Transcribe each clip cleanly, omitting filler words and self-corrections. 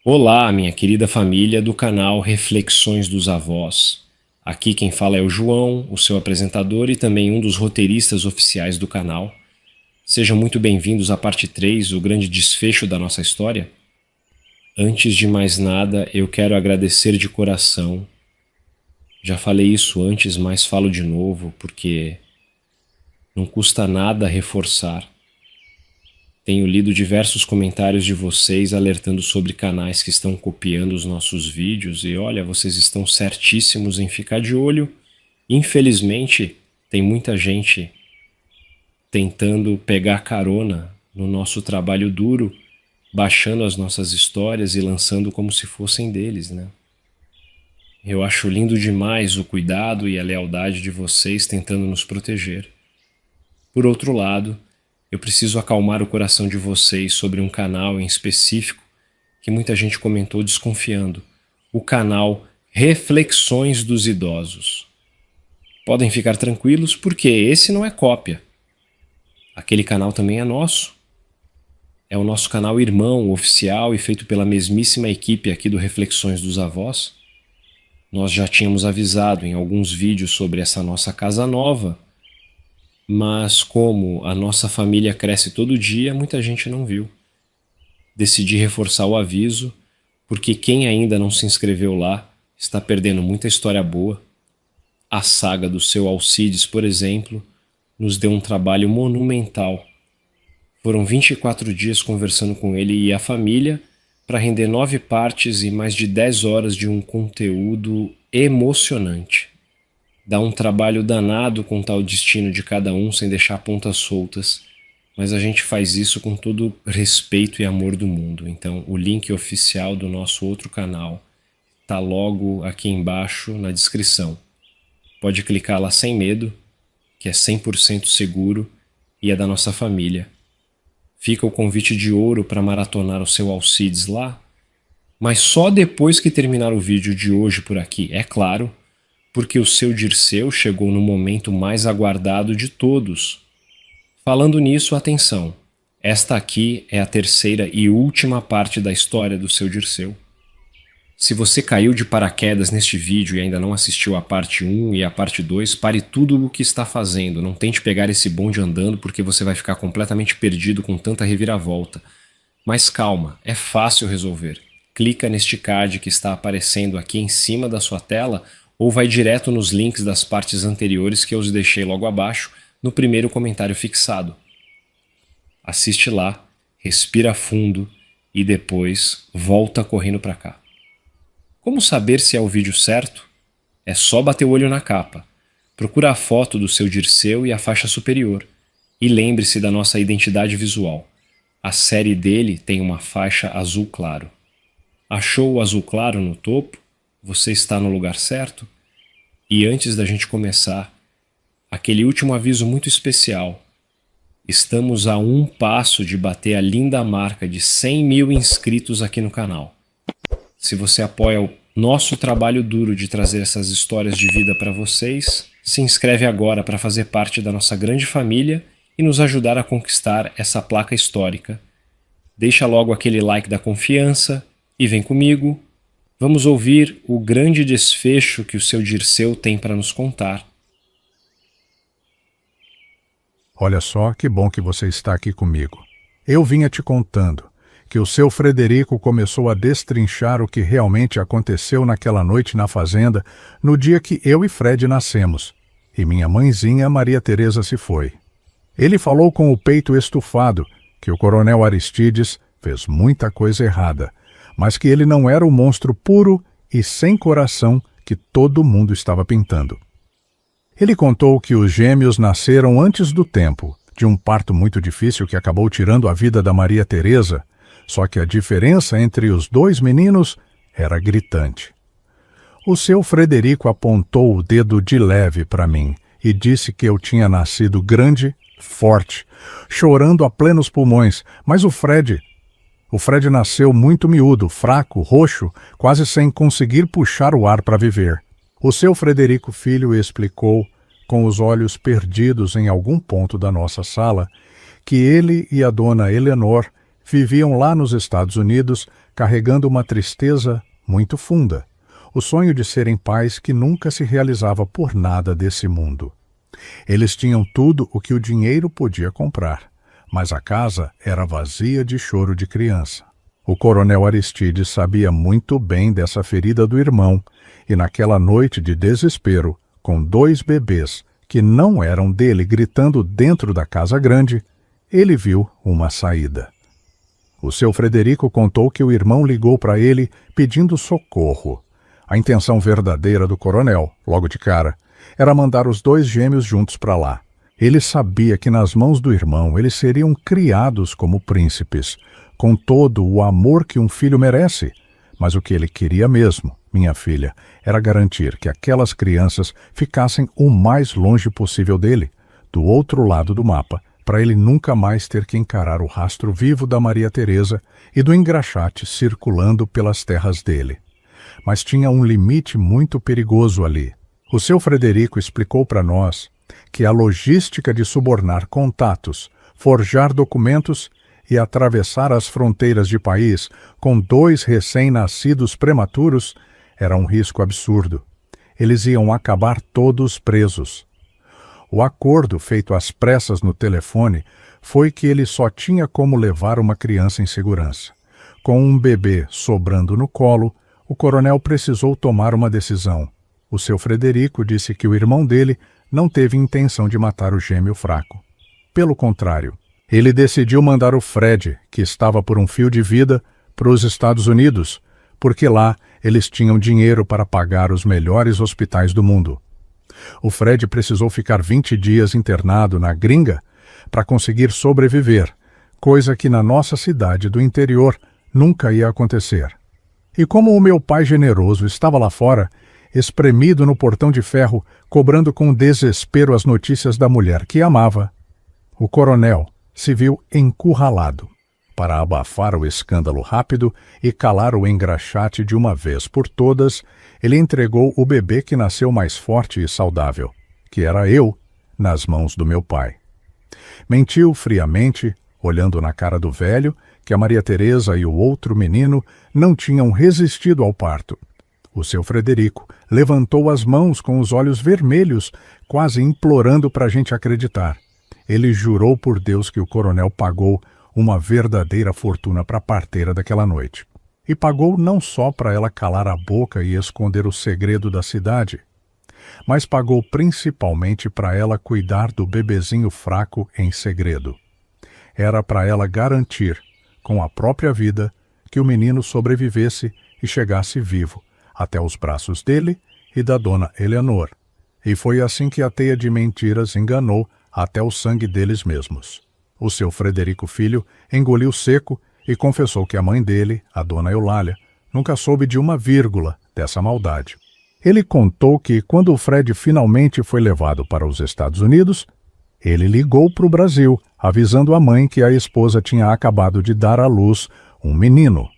Olá, minha querida família do canal Reflexões dos Avós. Aqui quem fala é o João, o seu apresentador e também um dos roteiristas oficiais do canal. Sejam muito bem-vindos à parte 3, o grande desfecho da nossa história. Antes de mais nada, eu quero agradecer de coração. Já falei isso antes, mas falo de novo porque não custa nada reforçar. Tenho lido diversos comentários de vocês alertando sobre canais que estão copiando os nossos vídeos e olha, vocês estão certíssimos em ficar de olho. Infelizmente, tem muita gente tentando pegar carona no nosso trabalho duro, baixando as nossas histórias e lançando como se fossem deles, né? Eu acho lindo demais o cuidado e a lealdade de vocês tentando nos proteger. Por outro lado, eu preciso acalmar o coração de vocês sobre um canal em específico que muita gente comentou desconfiando. O canal Reflexões dos Idosos. Podem ficar tranquilos porque esse não é cópia. Aquele canal também é nosso. É o nosso canal irmão, oficial e feito pela mesmíssima equipe aqui do Reflexões dos Avós. Nós já tínhamos avisado em alguns vídeos sobre essa nossa casa nova, mas como a nossa família cresce todo dia, muita gente não viu. Decidi reforçar o aviso, porque quem ainda não se inscreveu lá está perdendo muita história boa. A saga do seu Alcides, por exemplo, nos deu um trabalho monumental. Foram 24 dias conversando com ele e a família para render 9 partes e mais de 10 horas de um conteúdo emocionante. Dá um trabalho danado contar o destino de cada um sem deixar pontas soltas, mas a gente faz isso com todo respeito e amor do mundo. Então o link oficial do nosso outro canal está logo aqui embaixo na descrição. Pode clicar lá sem medo, que é 100% seguro e é da nossa família. Fica o convite de ouro para maratonar o seu Alcides lá, mas só depois que terminar o vídeo de hoje por aqui, é claro, porque o seu Dirceu chegou no momento mais aguardado de todos. Falando nisso, atenção, esta aqui é a terceira e última parte da história do seu Dirceu. Se você caiu de paraquedas neste vídeo e ainda não assistiu a parte 1 e a parte 2, pare tudo o que está fazendo, não tente pegar esse bonde andando porque você vai ficar completamente perdido com tanta reviravolta. Mas calma, é fácil resolver. Clica neste card que está aparecendo aqui em cima da sua tela ou vai direto nos links das partes anteriores que eu os deixei logo abaixo, no primeiro comentário fixado. Assiste lá, respira fundo e depois volta correndo para cá. Como saber se é o vídeo certo? É só bater o olho na capa. Procura a foto do seu Dirceu e a faixa superior. E lembre-se da nossa identidade visual. A série dele tem uma faixa azul claro. Achou o azul claro no topo? Você está no lugar certo? E antes da gente começar, aquele último aviso muito especial. Estamos a um passo de bater a linda marca de 100 mil inscritos aqui no canal. Se você apoia o nosso trabalho duro de trazer essas histórias de vida para vocês, se inscreve agora para fazer parte da nossa grande família e nos ajudar a conquistar essa placa histórica. Deixa logo aquele like da confiança e vem comigo. Vamos ouvir o grande desfecho que o seu Dirceu tem para nos contar. Olha só, que bom que você está aqui comigo. Eu vinha te contando que o seu Frederico começou a destrinchar o que realmente aconteceu naquela noite na fazenda, no dia que eu e Fred nascemos, e minha mãezinha Maria Teresa se foi. Ele falou com o peito estufado que o coronel Aristides fez muita coisa errada, mas que ele não era o monstro puro e sem coração que todo mundo estava pintando. Ele contou que os gêmeos nasceram antes do tempo, de um parto muito difícil que acabou tirando a vida da Maria Teresa, só que a diferença entre os dois meninos era gritante. O seu Frederico apontou o dedo de leve para mim e disse que eu tinha nascido grande, forte, chorando a plenos pulmões, mas o Fred nasceu muito miúdo, fraco, roxo, quase sem conseguir puxar o ar para viver. O seu Frederico filho explicou, com os olhos perdidos em algum ponto da nossa sala, que ele e a dona Eleanor Viviam lá nos Estados Unidos carregando uma tristeza muito funda, o sonho de serem pais que nunca se realizava por nada desse mundo. Eles tinham tudo o que o dinheiro podia comprar, mas a casa era vazia de choro de criança. O coronel Aristides sabia muito bem dessa ferida do irmão, e naquela noite de desespero, com 2 bebês que não eram dele gritando dentro da casa grande, ele viu uma saída. O seu Frederico contou que o irmão ligou para ele pedindo socorro. A intenção verdadeira do coronel, logo de cara, era mandar os 2 gêmeos juntos para lá. Ele sabia que nas mãos do irmão eles seriam criados como príncipes, com todo o amor que um filho merece. Mas o que ele queria mesmo, minha filha, era garantir que aquelas crianças ficassem o mais longe possível dele, do outro lado do mapa, para ele nunca mais ter que encarar o rastro vivo da Maria Teresa e do engraxate circulando pelas terras dele. Mas tinha um limite muito perigoso ali. O seu Frederico explicou para nós que a logística de subornar contatos, forjar documentos e atravessar as fronteiras de país com 2 recém-nascidos prematuros era um risco absurdo. Eles iam acabar todos presos. O acordo feito às pressas no telefone foi que ele só tinha como levar uma criança em segurança. Com um bebê sobrando no colo, o coronel precisou tomar uma decisão. O seu Frederico disse que o irmão dele não teve intenção de matar o gêmeo fraco. Pelo contrário, ele decidiu mandar o Fred, que estava por um fio de vida, para os Estados Unidos, porque lá eles tinham dinheiro para pagar os melhores hospitais do mundo. O Fred precisou ficar 20 dias internado na gringa para conseguir sobreviver, coisa que na nossa cidade do interior nunca ia acontecer. E como o meu pai generoso estava lá fora, espremido no portão de ferro, cobrando com desespero as notícias da mulher que amava, o coronel se viu encurralado. Para abafar o escândalo rápido e calar o engraxate de uma vez por todas, ele entregou o bebê que nasceu mais forte e saudável, que era eu, nas mãos do meu pai. Mentiu friamente, olhando na cara do velho, que a Maria Teresa e o outro menino não tinham resistido ao parto. O seu Frederico levantou as mãos com os olhos vermelhos, quase implorando para a gente acreditar. Ele jurou por Deus que o coronel pagou uma verdadeira fortuna para a parteira daquela noite. E pagou não só para ela calar a boca e esconder o segredo da cidade, mas pagou principalmente para ela cuidar do bebezinho fraco em segredo. Era para ela garantir, com a própria vida, que o menino sobrevivesse e chegasse vivo até os braços dele e da dona Eleanor. E foi assim que a teia de mentiras enganou até o sangue deles mesmos. O seu Frederico filho engoliu seco e confessou que a mãe dele, a dona Eulália, nunca soube de uma vírgula dessa maldade. Ele contou que, quando o Fred finalmente foi levado para os Estados Unidos, ele ligou para o Brasil, avisando a mãe que a esposa tinha acabado de dar à luz um menino.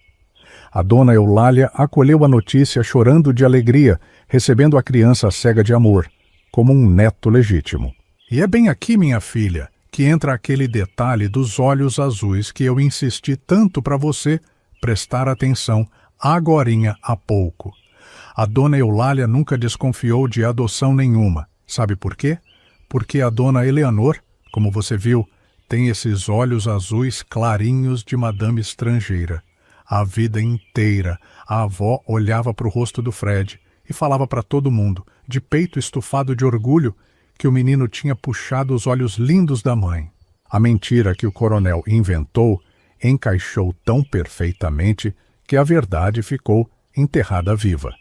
A dona Eulália acolheu a notícia chorando de alegria, recebendo a criança cega de amor, como um neto legítimo. E é bem aqui, minha filha, que entra aquele detalhe dos olhos azuis que eu insisti tanto para você prestar atenção agorinha há pouco. A dona Eulália nunca desconfiou de adoção nenhuma. Sabe por quê? Porque a dona Eleanor, como você viu, tem esses olhos azuis clarinhos de madame estrangeira. A vida inteira, a avó olhava para o rosto do Fred e falava para todo mundo, de peito estufado de orgulho, que o menino tinha puxado os olhos lindos da mãe. A mentira que o coronel inventou encaixou tão perfeitamente que a verdade ficou enterrada viva.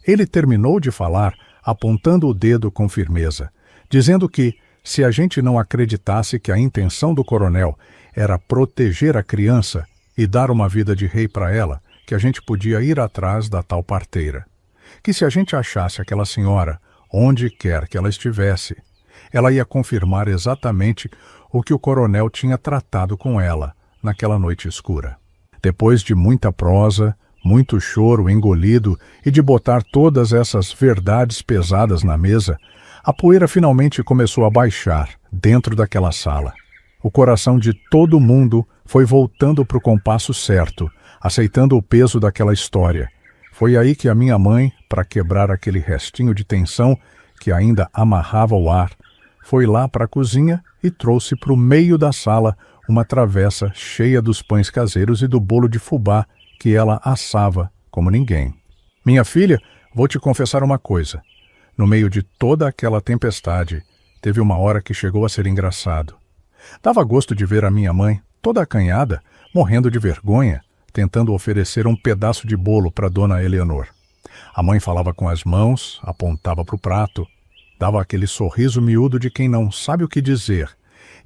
Ele terminou de falar apontando o dedo com firmeza, dizendo que, se a gente não acreditasse que a intenção do coronel era proteger a criança e dar uma vida de rei para ela, que a gente podia ir atrás da tal parteira. Que se a gente achasse aquela senhora, onde quer que ela estivesse, ela ia confirmar exatamente o que o coronel tinha tratado com ela naquela noite escura. Depois de muita prosa, muito choro engolido e de botar todas essas verdades pesadas na mesa, a poeira finalmente começou a baixar dentro daquela sala. O coração de todo mundo foi voltando para o compasso certo, aceitando o peso daquela história. Foi aí que a minha mãe, para quebrar aquele restinho de tensão que ainda amarrava o ar, foi lá para a cozinha e trouxe para o meio da sala uma travessa cheia dos pães caseiros e do bolo de fubá que ela assava como ninguém. Minha filha, vou te confessar uma coisa. No meio de toda aquela tempestade, teve uma hora que chegou a ser engraçado. Dava gosto de ver a minha mãe, toda acanhada, morrendo de vergonha, tentando oferecer um pedaço de bolo para Dona Eleanor. A mãe falava com as mãos, apontava para o prato, dava aquele sorriso miúdo de quem não sabe o que dizer,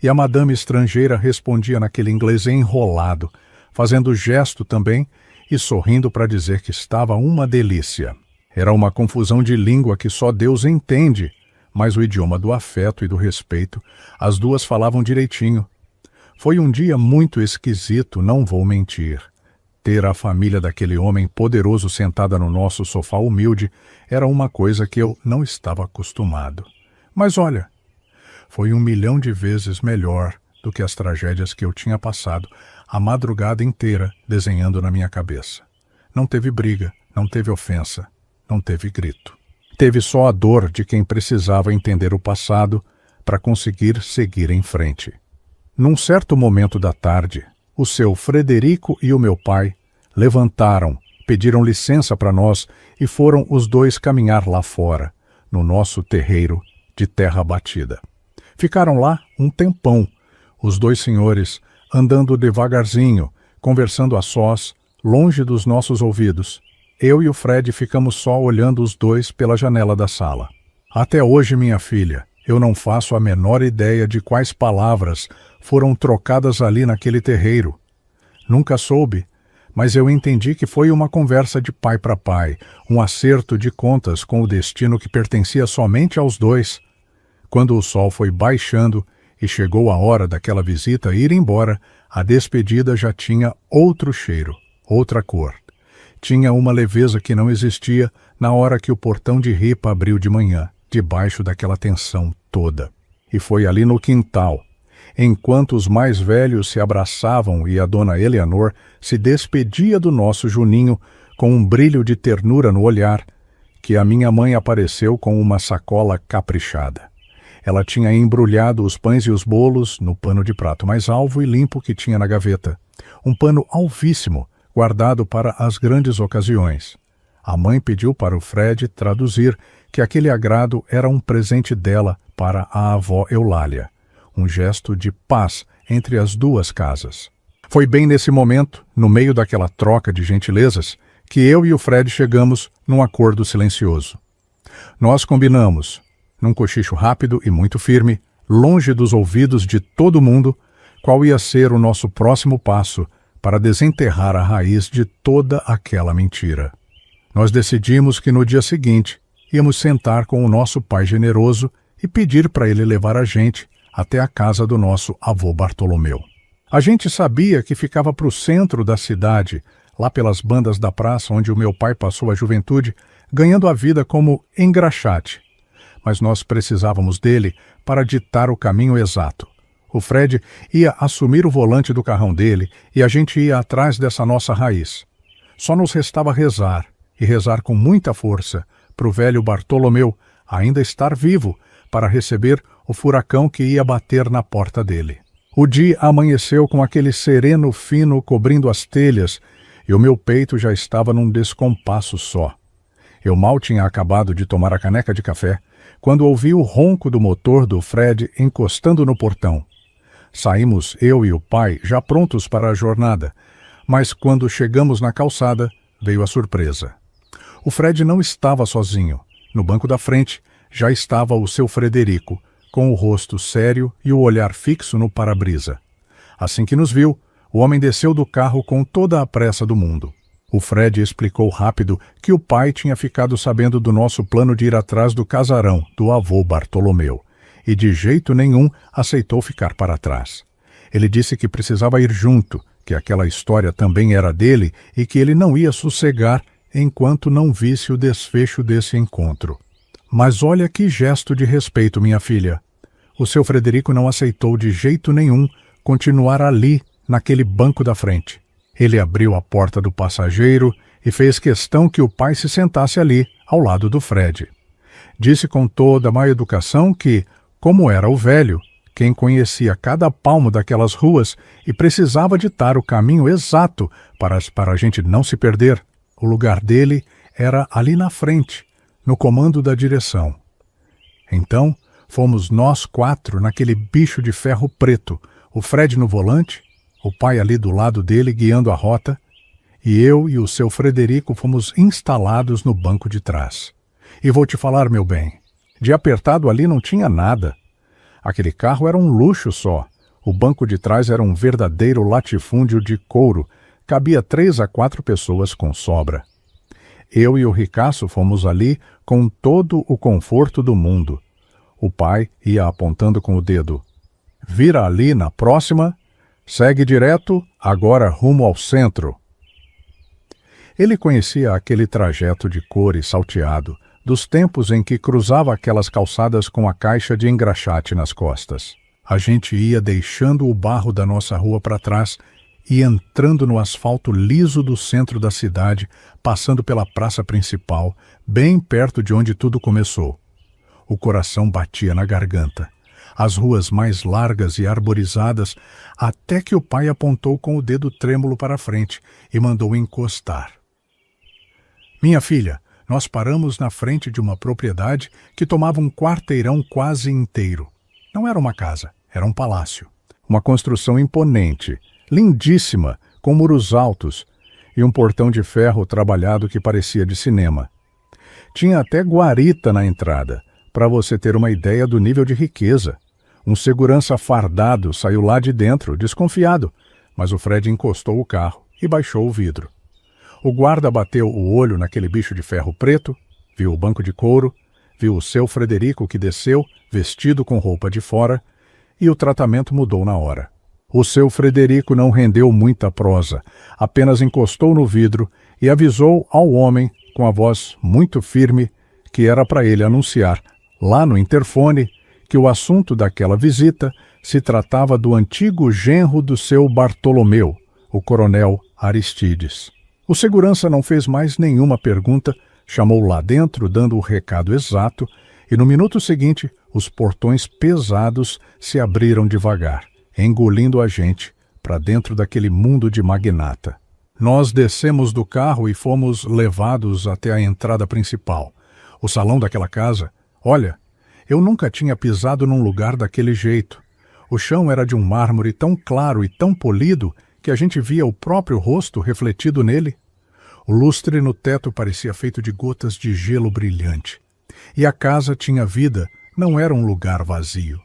e a madame estrangeira respondia naquele inglês enrolado, fazendo gesto também e sorrindo para dizer que estava uma delícia. Era uma confusão de língua que só Deus entende, mas o idioma do afeto e do respeito, as duas falavam direitinho. Foi um dia muito esquisito, não vou mentir. Ter a família daquele homem poderoso sentada no nosso sofá humilde era uma coisa que eu não estava acostumado. Mas olha, foi 1.000.000 de vezes melhor do que as tragédias que eu tinha passado a madrugada inteira desenhando na minha cabeça. Não teve briga, não teve ofensa, não teve grito. Teve só a dor de quem precisava entender o passado para conseguir seguir em frente. Num certo momento da tarde, o seu Frederico e o meu pai levantaram, pediram licença para nós e foram os dois caminhar lá fora, no nosso terreiro de terra batida. Ficaram lá um tempão, os dois senhores andando devagarzinho, conversando a sós, longe dos nossos ouvidos. Eu e o Fred ficamos só olhando os dois pela janela da sala. Até hoje, minha filha, eu não faço a menor ideia de quais palavras foram trocadas ali naquele terreiro. Nunca soube, mas eu entendi que foi uma conversa de pai para pai, um acerto de contas com o destino que pertencia somente aos dois. Quando o sol foi baixando e chegou a hora daquela visita ir embora, a despedida já tinha outro cheiro, outra cor. Tinha uma leveza que não existia na hora que o portão de ripa abriu de manhã, debaixo daquela tensão toda. E foi ali no quintal, enquanto os mais velhos se abraçavam e a Dona Eleanor se despedia do nosso Juninho com um brilho de ternura no olhar, que a minha mãe apareceu com uma sacola caprichada. Ela tinha embrulhado os pães e os bolos no pano de prato mais alvo e limpo que tinha na gaveta. Um pano alvíssimo, guardado para as grandes ocasiões. A mãe pediu para o Fred traduzir que aquele agrado era um presente dela para a avó Eulália, um gesto de paz entre as duas casas. Foi bem nesse momento, no meio daquela troca de gentilezas, que eu e o Fred chegamos num acordo silencioso. Nós combinamos, num cochicho rápido e muito firme, longe dos ouvidos de todo mundo, qual ia ser o nosso próximo passo para desenterrar a raiz de toda aquela mentira. Nós decidimos que no dia seguinte íamos sentar com o nosso pai generoso e pedir para ele levar a gente até a casa do nosso avô Bartolomeu. A gente sabia que ficava para o centro da cidade, lá pelas bandas da praça onde o meu pai passou a juventude, ganhando a vida como engraxate. Mas nós precisávamos dele para ditar o caminho exato. O Fred ia assumir o volante do carrão dele e a gente ia atrás dessa nossa raiz. Só nos restava rezar, e rezar com muita força, para o velho Bartolomeu ainda estar vivo para receber o furacão que ia bater na porta dele. O dia amanheceu com aquele sereno fino cobrindo as telhas e o meu peito já estava num descompasso só. Eu mal tinha acabado de tomar a caneca de café quando ouvi o ronco do motor do Fred encostando no portão. Saímos eu e o pai já prontos para a jornada, mas quando chegamos na calçada, veio a surpresa. O Fred não estava sozinho. No banco da frente já estava o seu Frederico, com o rosto sério e o olhar fixo no para-brisa. Assim que nos viu, o homem desceu do carro com toda a pressa do mundo. O Fred explicou rápido que o pai tinha ficado sabendo do nosso plano de ir atrás do casarão do avô Bartolomeu, e de jeito nenhum aceitou ficar para trás. Ele disse que precisava ir junto, que aquela história também era dele e que ele não ia sossegar enquanto não visse o desfecho desse encontro. Mas olha que gesto de respeito, minha filha. O seu Frederico não aceitou de jeito nenhum continuar ali, naquele banco da frente. Ele abriu a porta do passageiro e fez questão que o pai se sentasse ali, ao lado do Fred. Disse com toda a má educação que, como era o velho, quem conhecia cada palmo daquelas ruas e precisava ditar o caminho exato para a gente não se perder, o lugar dele era ali na frente, no comando da direção. Então, fomos nós 4 naquele bicho de ferro preto, o Fred no volante, o pai ali do lado dele guiando a rota, e eu e o seu Frederico fomos instalados no banco de trás. E vou te falar, meu bem, de apertado ali não tinha nada. Aquele carro era um luxo só. O banco de trás era um verdadeiro latifúndio de couro. Cabia 3 a 4 pessoas com sobra. Eu e o Ricaço fomos ali com todo o conforto do mundo. O pai ia apontando com o dedo. Vira ali na próxima, segue direto, agora rumo ao centro. Ele conhecia aquele trajeto de cores salteado, dos tempos em que cruzava aquelas calçadas com a caixa de engraxate nas costas. A gente ia deixando o barro da nossa rua para trás e entrando no asfalto liso do centro da cidade, passando pela praça principal, bem perto de onde tudo começou. O coração batia na garganta. As ruas mais largas e arborizadas, até que o pai apontou com o dedo trêmulo para frente e mandou encostar. Minha filha, nós paramos na frente de uma propriedade que tomava um quarteirão quase inteiro. Não era uma casa, era um palácio. Uma construção imponente, lindíssima, com muros altos e um portão de ferro trabalhado que parecia de cinema. Tinha até guarita na entrada, para você ter uma ideia do nível de riqueza. Um segurança fardado saiu lá de dentro, desconfiado, mas o Fred encostou o carro e baixou o vidro. O guarda bateu o olho naquele bicho de ferro preto, viu o banco de couro, viu o seu Frederico que desceu, vestido com roupa de fora, e o tratamento mudou na hora. O seu Frederico não rendeu muita prosa, apenas encostou no vidro e avisou ao homem, com a voz muito firme, que era para ele anunciar, lá no interfone, que o assunto daquela visita se tratava do antigo genro do seu Bartolomeu, o coronel Aristides. O segurança não fez mais nenhuma pergunta, chamou lá dentro, dando o recado exato, e no minuto seguinte, os portões pesados se abriram devagar, engolindo a gente para dentro daquele mundo de magnata. Nós descemos do carro e fomos levados até a entrada principal. O salão daquela casa, olha, eu nunca tinha pisado num lugar daquele jeito. O chão era de um mármore tão claro e tão polido que a gente via o próprio rosto refletido nele. O lustre no teto parecia feito de gotas de gelo brilhante. E a casa tinha vida, não era um lugar vazio.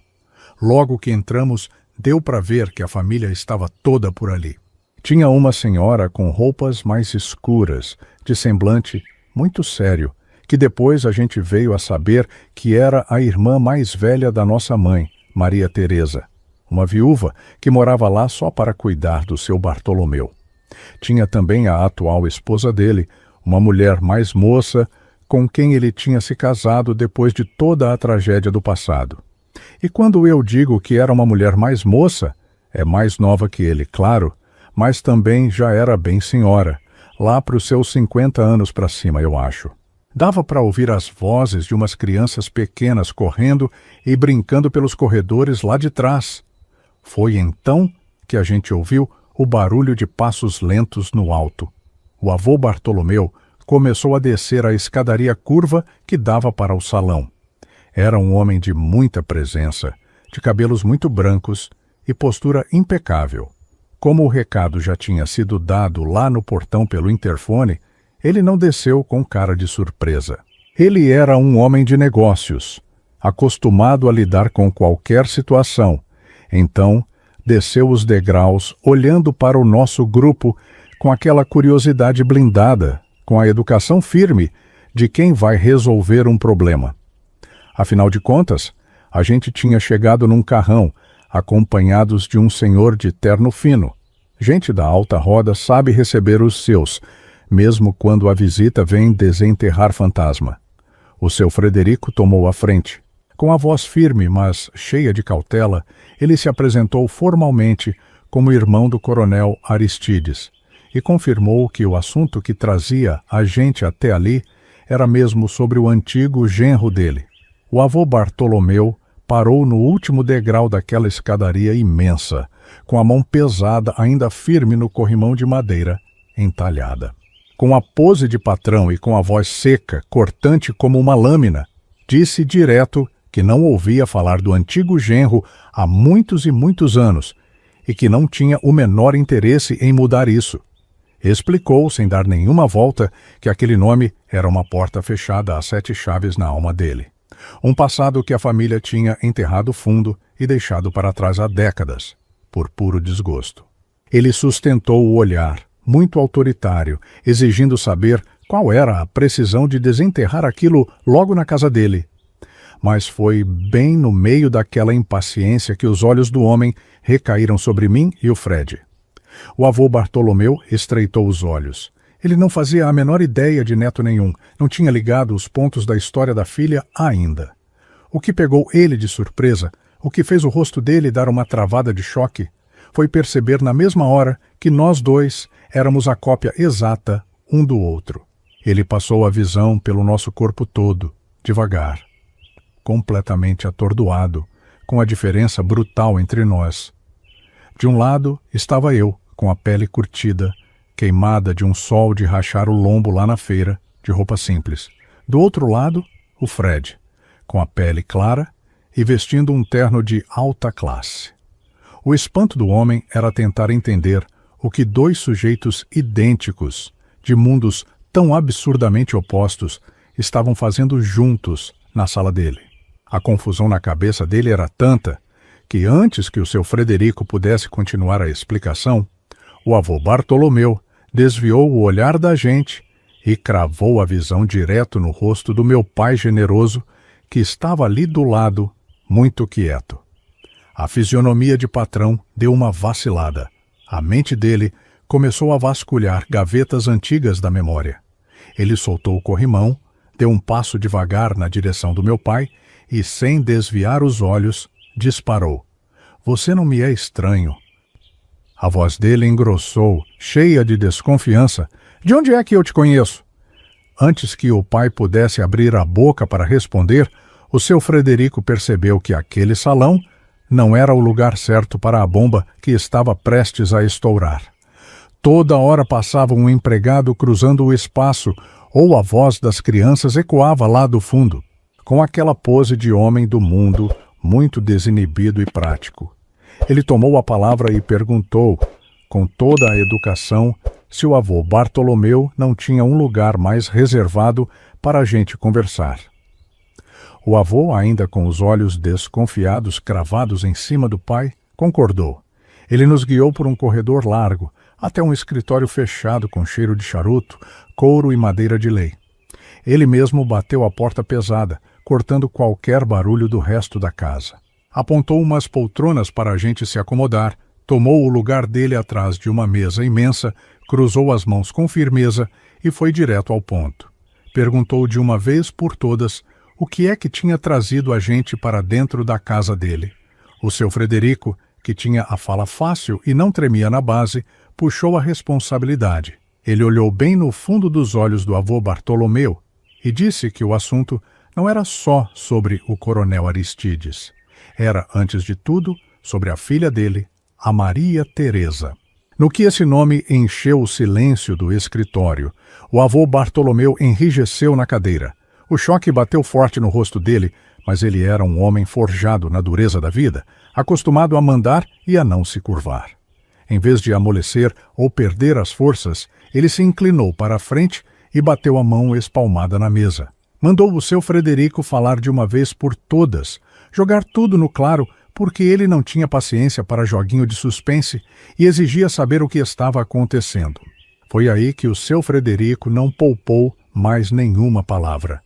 Logo que entramos, deu para ver que a família estava toda por ali. Tinha uma senhora com roupas mais escuras, de semblante muito sério, que depois a gente veio a saber que era a irmã mais velha da nossa mãe, Maria Teresa, uma viúva que morava lá só para cuidar do seu Bartolomeu. Tinha também a atual esposa dele, uma mulher mais moça, com quem ele tinha se casado depois de toda a tragédia do passado. E quando eu digo que era uma mulher mais moça, é mais nova que ele, claro, mas também já era bem senhora, lá para os seus 50 anos para cima, eu acho. Dava para ouvir as vozes de umas crianças pequenas correndo e brincando pelos corredores lá de trás. Foi então que a gente ouviu o barulho de passos lentos no alto. O avô Bartolomeu começou a descer a escadaria curva que dava para o salão. Era um homem de muita presença, de cabelos muito brancos e postura impecável. Como o recado já tinha sido dado lá no portão pelo interfone, ele não desceu com cara de surpresa. Ele era um homem de negócios, acostumado a lidar com qualquer situação. Então, desceu os degraus, olhando para o nosso grupo com aquela curiosidade blindada, com a educação firme de quem vai resolver um problema. Afinal de contas, a gente tinha chegado num carrão, acompanhados de um senhor de terno fino. Gente da alta roda sabe receber os seus, mesmo quando a visita vem desenterrar fantasma. O seu Frederico tomou a frente. Com a voz firme, mas cheia de cautela, ele se apresentou formalmente como irmão do coronel Aristides e confirmou que o assunto que trazia a gente até ali era mesmo sobre o antigo genro dele. O avô Bartolomeu parou no último degrau daquela escadaria imensa, com a mão pesada ainda firme no corrimão de madeira entalhada. Com a pose de patrão e com a voz seca, cortante como uma lâmina, disse direto que não ouvia falar do antigo genro há muitos e muitos anos e que não tinha o menor interesse em mudar isso. Explicou, sem dar nenhuma volta, que aquele nome era uma porta fechada a 7 chaves na alma dele. Um passado que a família tinha enterrado fundo e deixado para trás há décadas, por puro desgosto. Ele sustentou o olhar, muito autoritário, exigindo saber qual era a precisão de desenterrar aquilo logo na casa dele. Mas foi bem no meio daquela impaciência que os olhos do homem recaíram sobre mim e o Fred. O avô Bartolomeu estreitou os olhos. Ele não fazia a menor ideia de neto nenhum, não tinha ligado os pontos da história da filha ainda. O que pegou ele de surpresa, o que fez o rosto dele dar uma travada de choque, foi perceber na mesma hora que nós dois éramos a cópia exata um do outro. Ele passou a visão pelo nosso corpo todo, devagar, completamente atordoado, com a diferença brutal entre nós. De um lado estava eu, com a pele curtida, queimada de um sol de rachar o lombo lá na feira, de roupa simples. Do outro lado, o Fred, com a pele clara e vestindo um terno de alta classe. O espanto do homem era tentar entender o que 2 sujeitos idênticos, de mundos tão absurdamente opostos, estavam fazendo juntos na sala dele. A confusão na cabeça dele era tanta que antes que o seu Frederico pudesse continuar a explicação, o avô Bartolomeu desviou o olhar da gente e cravou a visão direto no rosto do meu pai generoso, que estava ali do lado, muito quieto. A fisionomia de patrão deu uma vacilada. A mente dele começou a vasculhar gavetas antigas da memória. Ele soltou o corrimão, deu um passo devagar na direção do meu pai e, sem desviar os olhos, disparou. "Você não me é estranho." A voz dele engrossou, cheia de desconfiança. "De onde é que eu te conheço?" Antes que o pai pudesse abrir a boca para responder, o seu Frederico percebeu que aquele salão não era o lugar certo para a bomba que estava prestes a estourar. Toda hora passava um empregado cruzando o espaço, ou a voz das crianças ecoava lá do fundo, com aquela pose de homem do mundo, muito desinibido e prático. Ele tomou a palavra e perguntou, com toda a educação, se o avô Bartolomeu não tinha um lugar mais reservado para a gente conversar. O avô, ainda com os olhos desconfiados cravados em cima do pai, concordou. Ele nos guiou por um corredor largo, até um escritório fechado com cheiro de charuto, couro e madeira de lei. Ele mesmo bateu a porta pesada, cortando qualquer barulho do resto da casa. Apontou umas poltronas para a gente se acomodar, tomou o lugar dele atrás de uma mesa imensa, cruzou as mãos com firmeza e foi direto ao ponto. Perguntou de uma vez por todas o que é que tinha trazido a gente para dentro da casa dele. O seu Frederico, que tinha a fala fácil e não tremia na base, puxou a responsabilidade. Ele olhou bem no fundo dos olhos do avô Bartolomeu e disse que o assunto não era só sobre o coronel Aristides. Era, antes de tudo, sobre a filha dele, a Maria Teresa. No que esse nome encheu o silêncio do escritório, o avô Bartolomeu enrijeceu na cadeira. O choque bateu forte no rosto dele, mas ele era um homem forjado na dureza da vida, acostumado a mandar e a não se curvar. Em vez de amolecer ou perder as forças, ele se inclinou para a frente e bateu a mão espalmada na mesa. Mandou o seu Frederico falar de uma vez por todas, jogar tudo no claro, porque ele não tinha paciência para joguinho de suspense e exigia saber o que estava acontecendo. Foi aí que o seu Frederico não poupou mais nenhuma palavra.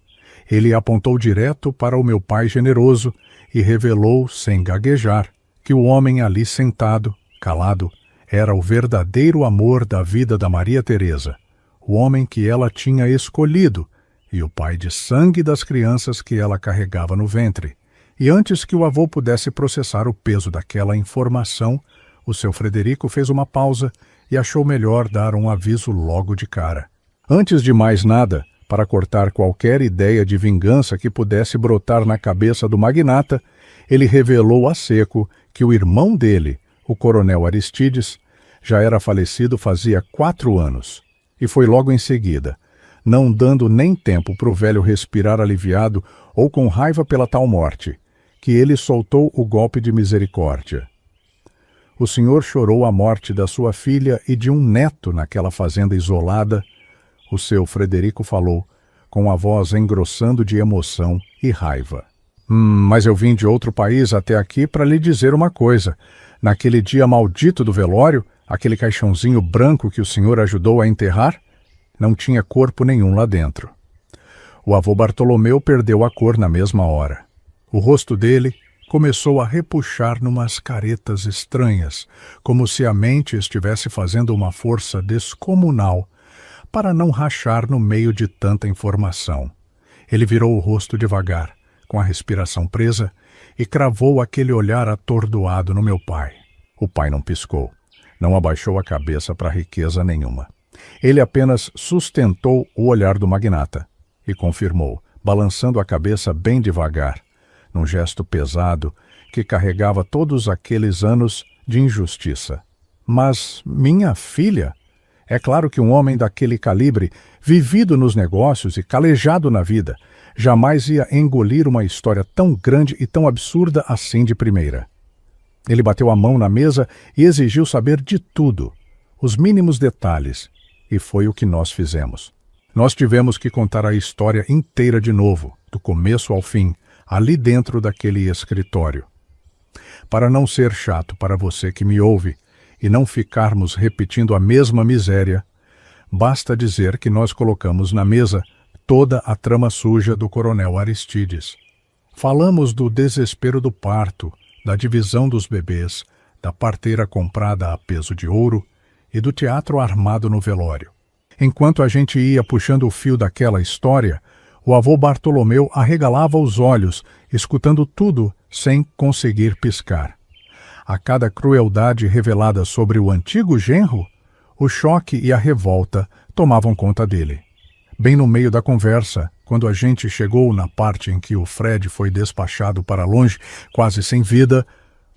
Ele apontou direto para o meu pai generoso e revelou, sem gaguejar, que o homem ali sentado, calado, era o verdadeiro amor da vida da Maria Teresa, o homem que ela tinha escolhido e o pai de sangue das crianças que ela carregava no ventre, E antes que o avô pudesse processar o peso daquela informação, o seu Frederico fez uma pausa e achou melhor dar um aviso logo de cara. Antes de mais nada, para cortar qualquer ideia de vingança que pudesse brotar na cabeça do magnata, ele revelou a seco que o irmão dele, o coronel Aristides, já era falecido fazia 4 anos. E foi logo em seguida, não dando nem tempo para o velho respirar aliviado ou com raiva pela tal morte, que ele soltou o golpe de misericórdia. O senhor chorou a morte da sua filha e de um neto naquela fazenda isolada. O seu Frederico falou, com a voz engrossando de emoção e raiva. Mas eu vim de outro país até aqui para lhe dizer uma coisa. Naquele dia maldito do velório, aquele caixãozinho branco que o senhor ajudou a enterrar, não tinha corpo nenhum lá dentro. O avô Bartolomeu perdeu a cor na mesma hora. O rosto dele começou a repuxar numas caretas estranhas, como se a mente estivesse fazendo uma força descomunal para não rachar no meio de tanta informação. Ele virou o rosto devagar, com a respiração presa, e cravou aquele olhar atordoado no meu pai. O pai não piscou, não abaixou a cabeça para riqueza nenhuma. Ele apenas sustentou o olhar do magnata e confirmou, balançando a cabeça bem devagar, num gesto pesado que carregava todos aqueles anos de injustiça. Mas minha filha? É claro que um homem daquele calibre, vivido nos negócios e calejado na vida, jamais ia engolir uma história tão grande e tão absurda assim de primeira. Ele bateu a mão na mesa e exigiu saber de tudo, os mínimos detalhes, e foi o que nós fizemos. Nós tivemos que contar a história inteira de novo, do começo ao fim, ali dentro daquele escritório. Para não ser chato para você que me ouve e não ficarmos repetindo a mesma miséria, basta dizer que nós colocamos na mesa toda a trama suja do coronel Aristides. Falamos do desespero do parto, da divisão dos bebês, da parteira comprada a peso de ouro e do teatro armado no velório. Enquanto a gente ia puxando o fio daquela história, o avô Bartolomeu arregalava os olhos, escutando tudo sem conseguir piscar. A cada crueldade revelada sobre o antigo genro, o choque e a revolta tomavam conta dele. Bem no meio da conversa, quando a gente chegou na parte em que o Fred foi despachado para longe, quase sem vida,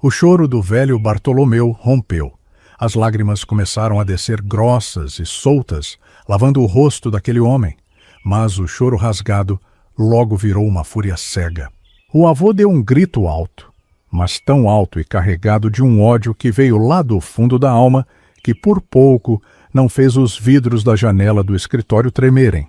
o choro do velho Bartolomeu rompeu. As lágrimas começaram a descer grossas e soltas, lavando o rosto daquele homem. Mas o choro rasgado logo virou uma fúria cega. O avô deu um grito alto, mas tão alto e carregado de um ódio que veio lá do fundo da alma, que por pouco não fez os vidros da janela do escritório tremerem.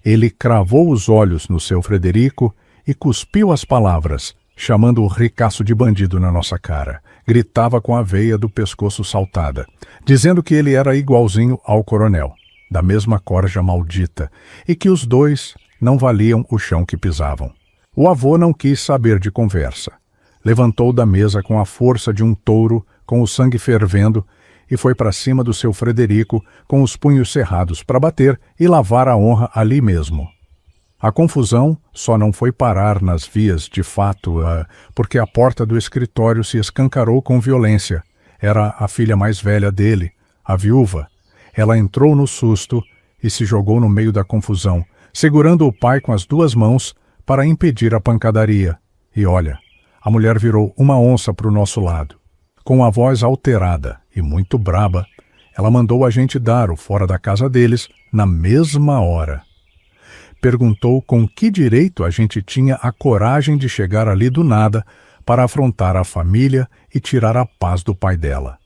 Ele cravou os olhos no seu Frederico e cuspiu as palavras, chamando o ricaço de bandido na nossa cara. Gritava com a veia do pescoço saltada, dizendo que ele era igualzinho ao coronel, da mesma corja maldita, e que os dois não valiam o chão que pisavam. O avô não quis saber de conversa. Levantou da mesa com a força de um touro, com o sangue fervendo, e foi para cima do seu Frederico com os punhos cerrados para bater e lavar a honra ali mesmo. A confusão só não foi parar nas vias de fato, porque a porta do escritório se escancarou com violência. Era a filha mais velha dele, a viúva. Ela entrou no susto e se jogou no meio da confusão, segurando o pai com as 2 mãos para impedir a pancadaria. E olha, a mulher virou uma onça para o nosso lado. Com a voz alterada e muito braba, ela mandou a gente dar o fora da casa deles na mesma hora. Perguntou com que direito a gente tinha a coragem de chegar ali do nada para afrontar a família e tirar a paz do pai dela.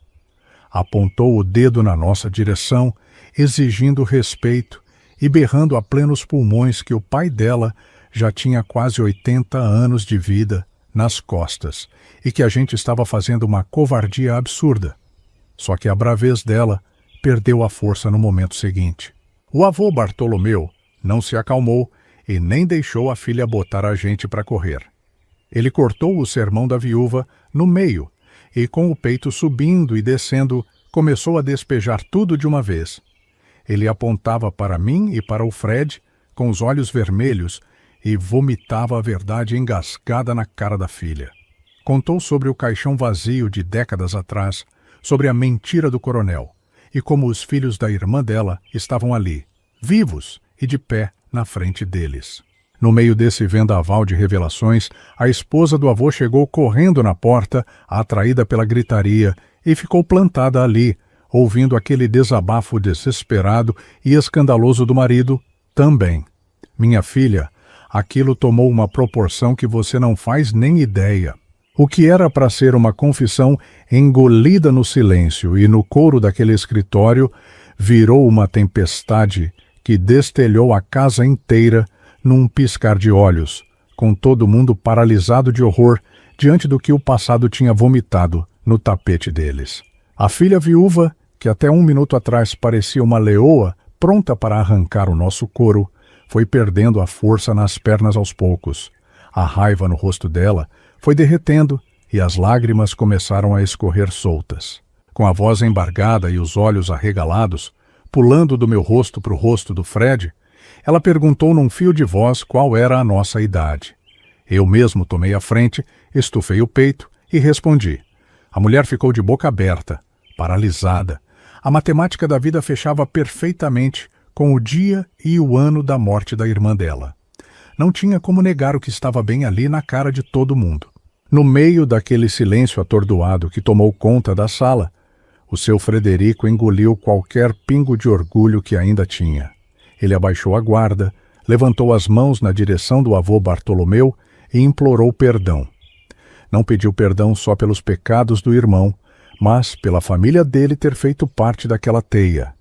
Apontou o dedo na nossa direção, exigindo respeito e berrando a plenos pulmões que o pai dela já tinha quase 80 anos de vida nas costas e que a gente estava fazendo uma covardia absurda. Só que a bravez dela perdeu a força no momento seguinte. O avô Bartolomeu não se acalmou e nem deixou a filha botar a gente para correr. Ele cortou o sermão da viúva no meio e, com o peito subindo e descendo, começou a despejar tudo de uma vez. Ele apontava para mim e para o Fred, com os olhos vermelhos, e vomitava a verdade engasgada na cara da filha. Contou sobre o caixão vazio de décadas atrás, sobre a mentira do coronel, e como os filhos da irmã dela estavam ali, vivos e de pé na frente deles. No meio desse vendaval de revelações, a esposa do avô chegou correndo na porta, atraída pela gritaria, e ficou plantada ali, ouvindo aquele desabafo desesperado e escandaloso do marido também. Minha filha, aquilo tomou uma proporção que você não faz nem ideia. O que era para ser uma confissão engolida no silêncio e no couro daquele escritório virou uma tempestade que destelhou a casa inteira num piscar de olhos, com todo mundo paralisado de horror diante do que o passado tinha vomitado no tapete deles. A filha viúva, que até 1 minuto atrás parecia uma leoa pronta para arrancar o nosso couro, foi perdendo a força nas pernas aos poucos. A raiva no rosto dela foi derretendo e as lágrimas começaram a escorrer soltas. Com a voz embargada e os olhos arregalados, pulando do meu rosto para o rosto do Fred, ela perguntou num fio de voz qual era a nossa idade. Eu mesmo tomei a frente, estufei o peito e respondi. A mulher ficou de boca aberta, paralisada. A matemática da vida fechava perfeitamente com o dia e o ano da morte da irmã dela. Não tinha como negar o que estava bem ali na cara de todo mundo. No meio daquele silêncio atordoado que tomou conta da sala, o seu Frederico engoliu qualquer pingo de orgulho que ainda tinha. Ele abaixou a guarda, levantou as mãos na direção do avô Bartolomeu e implorou perdão. Não pediu perdão só pelos pecados do irmão, mas pela família dele ter feito parte daquela teia.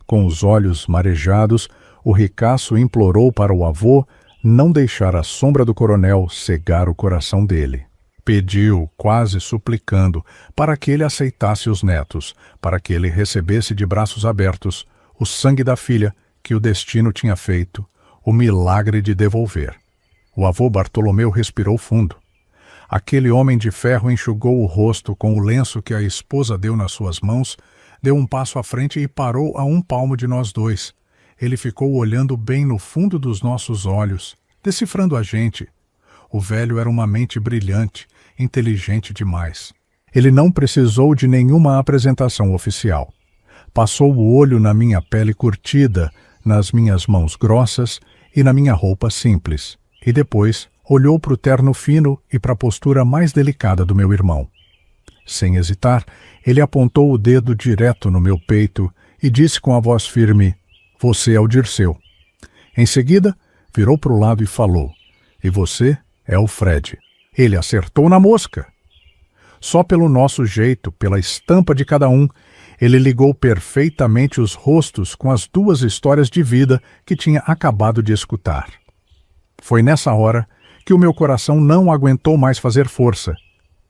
Com os olhos marejados, o ricaço implorou para o avô não deixar a sombra do coronel cegar o coração dele. Pediu, quase suplicando, para que ele aceitasse os netos, para que ele recebesse de braços abertos o sangue da filha que o destino tinha feito, o milagre de devolver. O avô Bartolomeu respirou fundo. Aquele homem de ferro enxugou o rosto com o lenço que a esposa deu nas suas mãos, deu um passo à frente e parou a 1 palmo de nós dois. Ele ficou olhando bem no fundo dos nossos olhos, decifrando a gente. O velho era uma mente brilhante, inteligente demais. Ele não precisou de nenhuma apresentação oficial. Passou o olho na minha pele curtida, nas minhas mãos grossas e na minha roupa simples, e depois olhou para o terno fino e para a postura mais delicada do meu irmão. Sem hesitar, ele apontou o dedo direto no meu peito e disse com a voz firme, "Você é o Dirceu." Em seguida, virou para o lado e falou, "E você é o Fred." Ele acertou na mosca. Só pelo nosso jeito, pela estampa de cada um, ele ligou perfeitamente os rostos com as 2 histórias de vida que tinha acabado de escutar. Foi nessa hora que o meu coração não aguentou mais fazer força.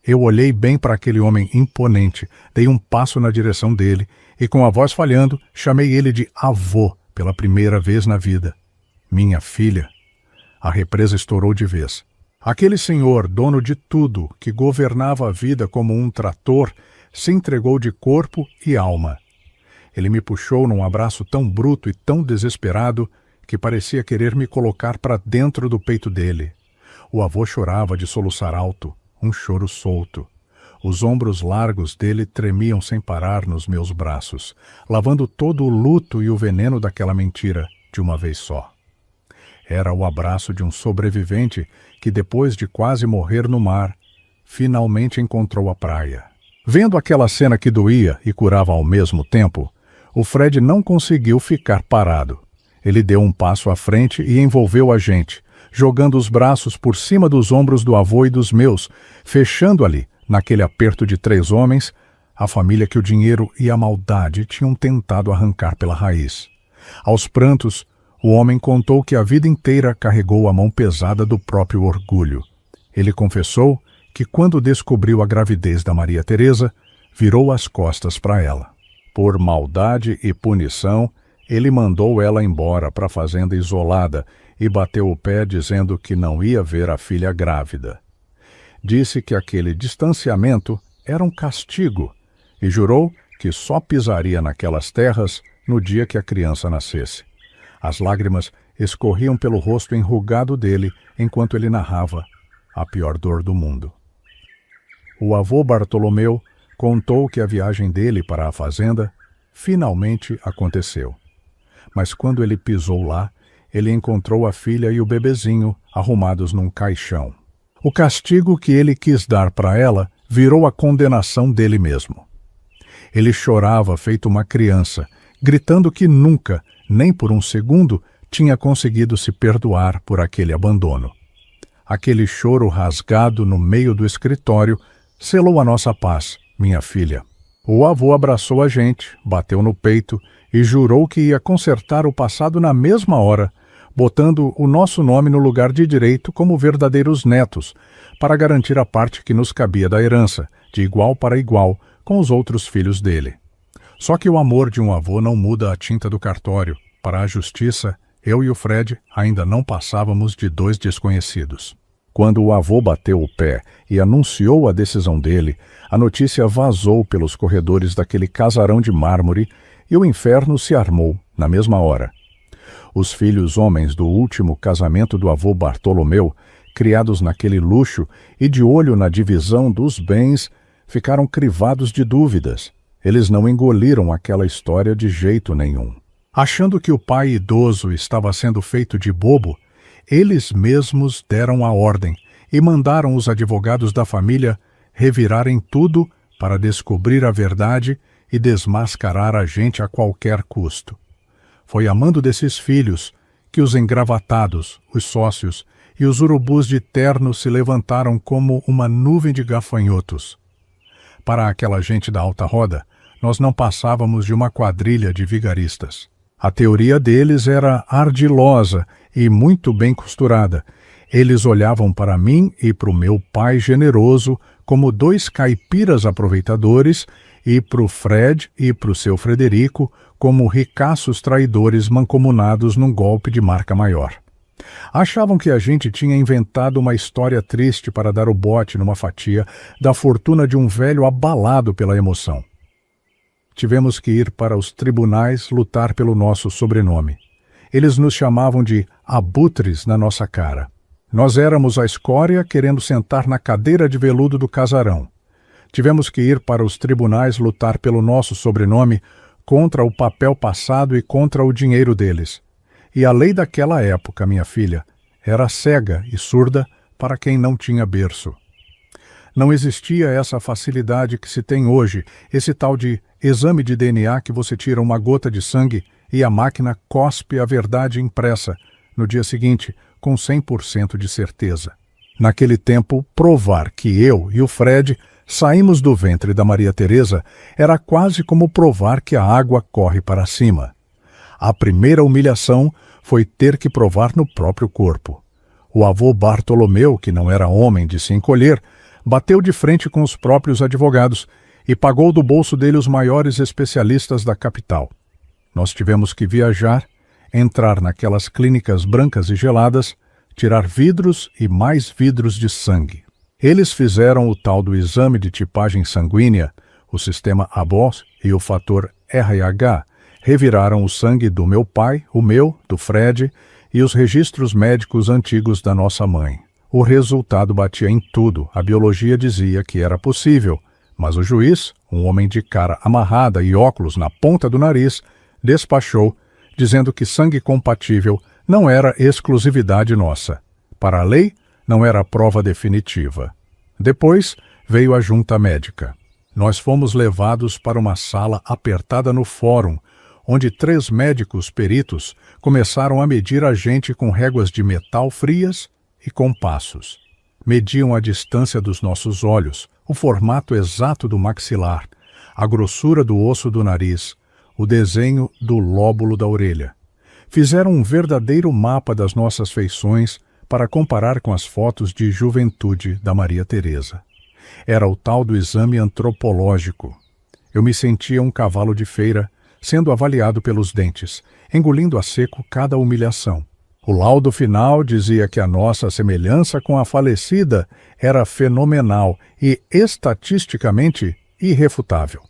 Eu olhei bem para aquele homem imponente, dei um passo na direção dele e, com a voz falhando, chamei ele de avô pela primeira vez na vida. Minha filha. A represa estourou de vez. Aquele senhor, dono de tudo, que governava a vida como um trator, se entregou de corpo e alma. Ele me puxou num abraço tão bruto e tão desesperado que parecia querer me colocar para dentro do peito dele. O avô chorava de soluçar alto, um choro solto. Os ombros largos dele tremiam sem parar nos meus braços, lavando todo o luto e o veneno daquela mentira de uma vez só. Era o abraço de um sobrevivente que, depois de quase morrer no mar, finalmente encontrou a praia. Vendo aquela cena que doía e curava ao mesmo tempo, o Fred não conseguiu ficar parado. Ele deu um passo à frente e envolveu a gente, jogando os braços por cima dos ombros do avô e dos meus, fechando ali, naquele aperto de 3 homens, a família que o dinheiro e a maldade tinham tentado arrancar pela raiz. Aos prantos, o homem contou que a vida inteira carregou a mão pesada do próprio orgulho. Ele confessou que, quando descobriu a gravidez da Maria Teresa, virou as costas para ela. Por maldade e punição, ele mandou ela embora para a fazenda isolada e bateu o pé dizendo que não ia ver a filha grávida. Disse que aquele distanciamento era um castigo e jurou que só pisaria naquelas terras no dia que a criança nascesse. As lágrimas escorriam pelo rosto enrugado dele enquanto ele narrava a pior dor do mundo. O avô Bartolomeu contou que a viagem dele para a fazenda finalmente aconteceu. Mas quando ele pisou lá, ele encontrou a filha e o bebezinho arrumados num caixão. O castigo que ele quis dar para ela virou a condenação dele mesmo. Ele chorava feito uma criança, gritando que nunca, nem por um segundo, tinha conseguido se perdoar por aquele abandono. Aquele choro rasgado no meio do escritório selou a nossa paz, minha filha. O avô abraçou a gente, bateu no peito e jurou que ia consertar o passado na mesma hora, botando o nosso nome no lugar de direito como verdadeiros netos, para garantir a parte que nos cabia da herança, de igual para igual, com os outros filhos dele. Só que o amor de um avô não muda a tinta do cartório. Para a justiça, eu e o Fred ainda não passávamos de 2 desconhecidos. Quando o avô bateu o pé e anunciou a decisão dele, a notícia vazou pelos corredores daquele casarão de mármore e o inferno se armou na mesma hora. Os filhos homens do último casamento do avô Bartolomeu, criados naquele luxo e de olho na divisão dos bens, ficaram crivados de dúvidas. Eles não engoliram aquela história de jeito nenhum. Achando que o pai idoso estava sendo feito de bobo, eles mesmos deram a ordem e mandaram os advogados da família revirarem tudo para descobrir a verdade e desmascarar a gente a qualquer custo. Foi a mando desses filhos que os engravatados, os sócios e os urubus de terno se levantaram como uma nuvem de gafanhotos. Para aquela gente da alta roda, nós não passávamos de uma quadrilha de vigaristas. A teoria deles era ardilosa e muito bem costurada. Eles olhavam para mim e para o meu pai generoso como 2 caipiras aproveitadores e para o Fred e para o seu Frederico como ricaços traidores mancomunados num golpe de marca maior. Achavam que a gente tinha inventado uma história triste para dar o bote numa fatia da fortuna de um velho abalado pela emoção. Tivemos que ir para os tribunais lutar pelo nosso sobrenome. Eles nos chamavam de abutres na nossa cara. Nós éramos a escória querendo sentar na cadeira de veludo do casarão. Tivemos que ir para os tribunais lutar pelo nosso sobrenome contra o papel passado e contra o dinheiro deles. E a lei daquela época, minha filha, era cega e surda para quem não tinha berço. Não existia essa facilidade que se tem hoje, esse tal de exame de DNA que você tira uma gota de sangue e a máquina cospe a verdade impressa, no dia seguinte, com 100% de certeza. Naquele tempo, provar que eu e o Fred saímos do ventre da Maria Teresa era quase como provar que a água corre para cima. A primeira humilhação foi ter que provar no próprio corpo. O avô Bartolomeu, que não era homem de se encolher, bateu de frente com os próprios advogados e pagou do bolso dele os maiores especialistas da capital. Nós tivemos que viajar, entrar naquelas clínicas brancas e geladas, tirar vidros e mais vidros de sangue. Eles fizeram o tal do exame de tipagem sanguínea, o sistema ABOS e o fator RH, reviraram o sangue do meu pai, o meu, do Fred e os registros médicos antigos da nossa mãe. O resultado batia em tudo, a biologia dizia que era possível, mas o juiz, um homem de cara amarrada e óculos na ponta do nariz, despachou, dizendo que sangue compatível não era exclusividade nossa. Para a lei, não era prova definitiva. Depois veio a junta médica. Nós fomos levados para uma sala apertada no fórum, onde 3 médicos peritos começaram a medir a gente com réguas de metal frias e compassos. Mediam a distância dos nossos olhos, o formato exato do maxilar, a grossura do osso do nariz, o desenho do lóbulo da orelha. Fizeram um verdadeiro mapa das nossas feições para comparar com as fotos de juventude da Maria Teresa. Era o tal do exame antropológico. Eu me sentia um cavalo de feira, sendo avaliado pelos dentes, engolindo a seco cada humilhação. O laudo final dizia que a nossa semelhança com a falecida era fenomenal e estatisticamente irrefutável.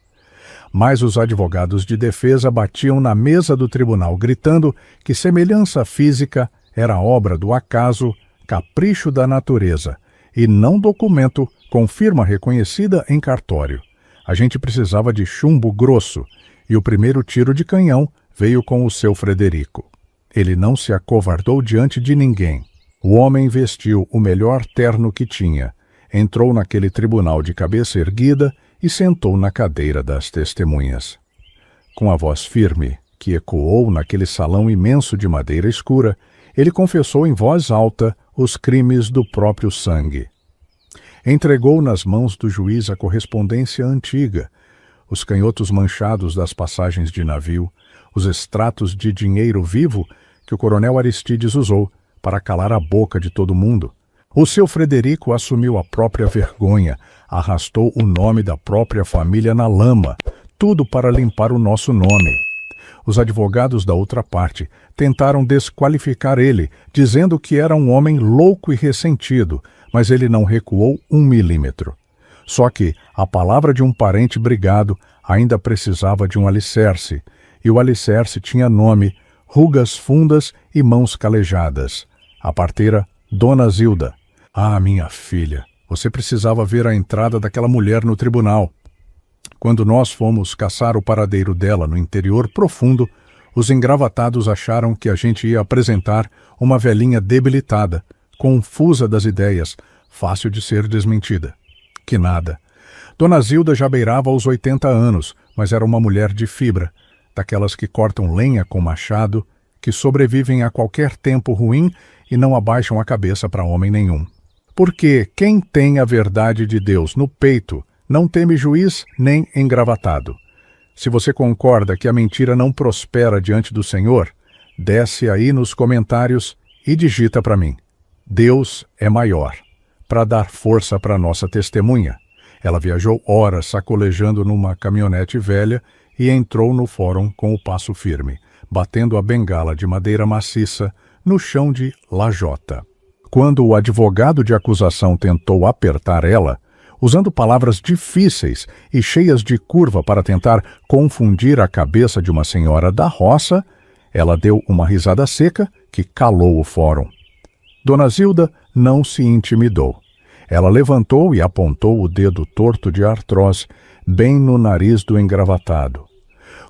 Mas os advogados de defesa batiam na mesa do tribunal, gritando que semelhança física era obra do acaso, capricho da natureza, e não documento com firma reconhecida em cartório. A gente precisava de chumbo grosso, e o primeiro tiro de canhão veio com o seu Frederico. Ele não se acovardou diante de ninguém. O homem vestiu o melhor terno que tinha, entrou naquele tribunal de cabeça erguida e sentou na cadeira das testemunhas. Com a voz firme, que ecoou naquele salão imenso de madeira escura, ele confessou em voz alta os crimes do próprio sangue. Entregou nas mãos do juiz a correspondência antiga, os canhotos manchados das passagens de navio, os extratos de dinheiro vivo que o coronel Aristides usou para calar a boca de todo mundo. O seu Frederico assumiu a própria vergonha, arrastou o nome da própria família na lama, tudo para limpar o nosso nome. Os advogados da outra parte tentaram desqualificar ele, dizendo que era um homem louco e ressentido, mas ele não recuou 1 milímetro. Só que a palavra de um parente brigado ainda precisava de um alicerce, e o alicerce tinha nome, rugas fundas e mãos calejadas. A parteira, Dona Zilda. Ah, minha filha, você precisava ver a entrada daquela mulher no tribunal. Quando nós fomos caçar o paradeiro dela no interior profundo, os engravatados acharam que a gente ia apresentar uma velhinha debilitada, confusa das ideias, fácil de ser desmentida. Que nada. Dona Zilda já beirava os 80 anos, mas era uma mulher de fibra, daquelas que cortam lenha com machado, que sobrevivem a qualquer tempo ruim e não abaixam a cabeça para homem nenhum. Porque quem tem a verdade de Deus no peito não teme juiz nem engravatado. Se você concorda que a mentira não prospera diante do Senhor, desce aí nos comentários e digita para mim: Deus é maior, para dar força para nossa testemunha. Ela viajou horas sacolejando numa caminhonete velha e entrou no fórum com o passo firme, batendo a bengala de madeira maciça no chão de lajota. Quando o advogado de acusação tentou apertar ela, usando palavras difíceis e cheias de curva para tentar confundir a cabeça de uma senhora da roça, ela deu uma risada seca que calou o fórum. Dona Zilda não se intimidou. Ela levantou e apontou o dedo torto de artrose bem no nariz do engravatado.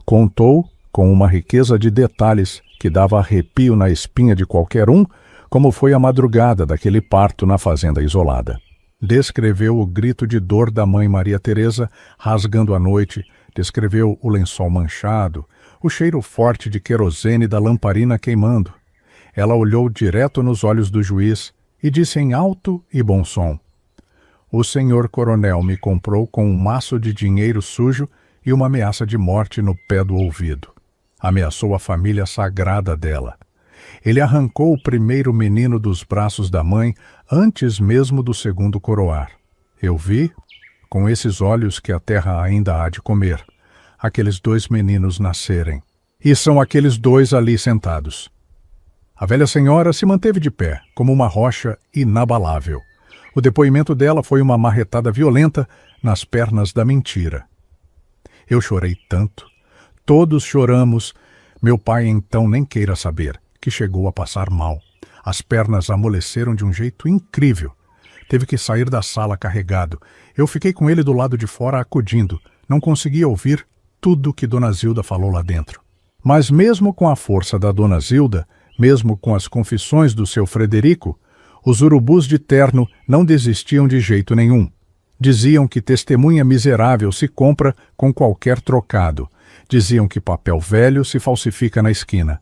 Contou, com uma riqueza de detalhes que dava arrepio na espinha de qualquer um, como foi a madrugada daquele parto na fazenda isolada. Descreveu o grito de dor da mãe Maria Teresa rasgando a noite, descreveu o lençol manchado, o cheiro forte de querosene da lamparina queimando. Ela olhou direto nos olhos do juiz e disse em alto e bom som: O senhor coronel me comprou com um maço de dinheiro sujo e uma ameaça de morte no pé do ouvido. Ameaçou a família sagrada dela. Ele arrancou o primeiro menino dos braços da mãe antes mesmo do segundo coroar. Eu vi, com esses olhos que a terra ainda há de comer, aqueles 2 meninos nascerem. E são aqueles 2 ali sentados. A velha senhora se manteve de pé, como uma rocha inabalável. O depoimento dela foi uma marretada violenta nas pernas da mentira. Eu chorei tanto. Todos choramos. Meu pai então nem queira saber, que chegou a passar mal. As pernas amoleceram de um jeito incrível. Teve que sair da sala carregado. Eu fiquei com ele do lado de fora acudindo. Não conseguia ouvir tudo que Dona Zilda falou lá dentro. Mas mesmo com a força da Dona Zilda, mesmo com as confissões do seu Frederico, os urubus de terno não desistiam de jeito nenhum. Diziam que testemunha miserável se compra com qualquer trocado. Diziam que papel velho se falsifica na esquina.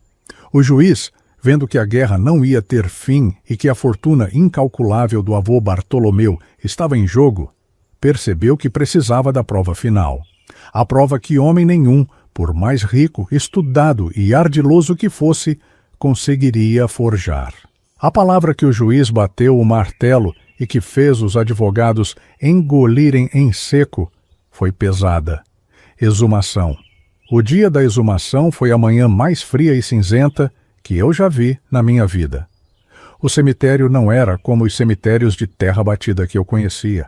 O juiz, vendo que a guerra não ia ter fim e que a fortuna incalculável do avô Bartolomeu estava em jogo, percebeu que precisava da prova final. A prova que homem nenhum, por mais rico, estudado e ardiloso que fosse, conseguiria forjar. A palavra que o juiz bateu o martelo e que fez os advogados engolirem em seco foi pesada. Exumação. O dia da exumação foi a manhã mais fria e cinzenta que eu já vi na minha vida. O cemitério não era como os cemitérios de terra batida que eu conhecia.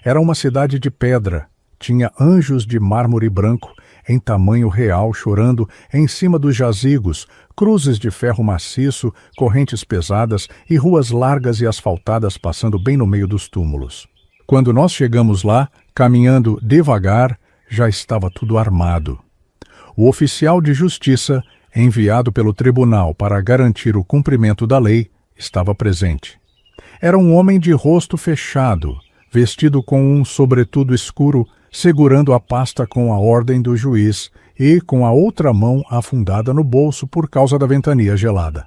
Era uma cidade de pedra, tinha anjos de mármore branco, em tamanho real, chorando em cima dos jazigos, cruzes de ferro maciço, correntes pesadas e ruas largas e asfaltadas passando bem no meio dos túmulos. Quando nós chegamos lá, caminhando devagar, já estava tudo armado. O oficial de justiça, enviado pelo tribunal para garantir o cumprimento da lei, estava presente. Era um homem de rosto fechado, vestido com um sobretudo escuro, segurando a pasta com a ordem do juiz e com a outra mão afundada no bolso por causa da ventania gelada.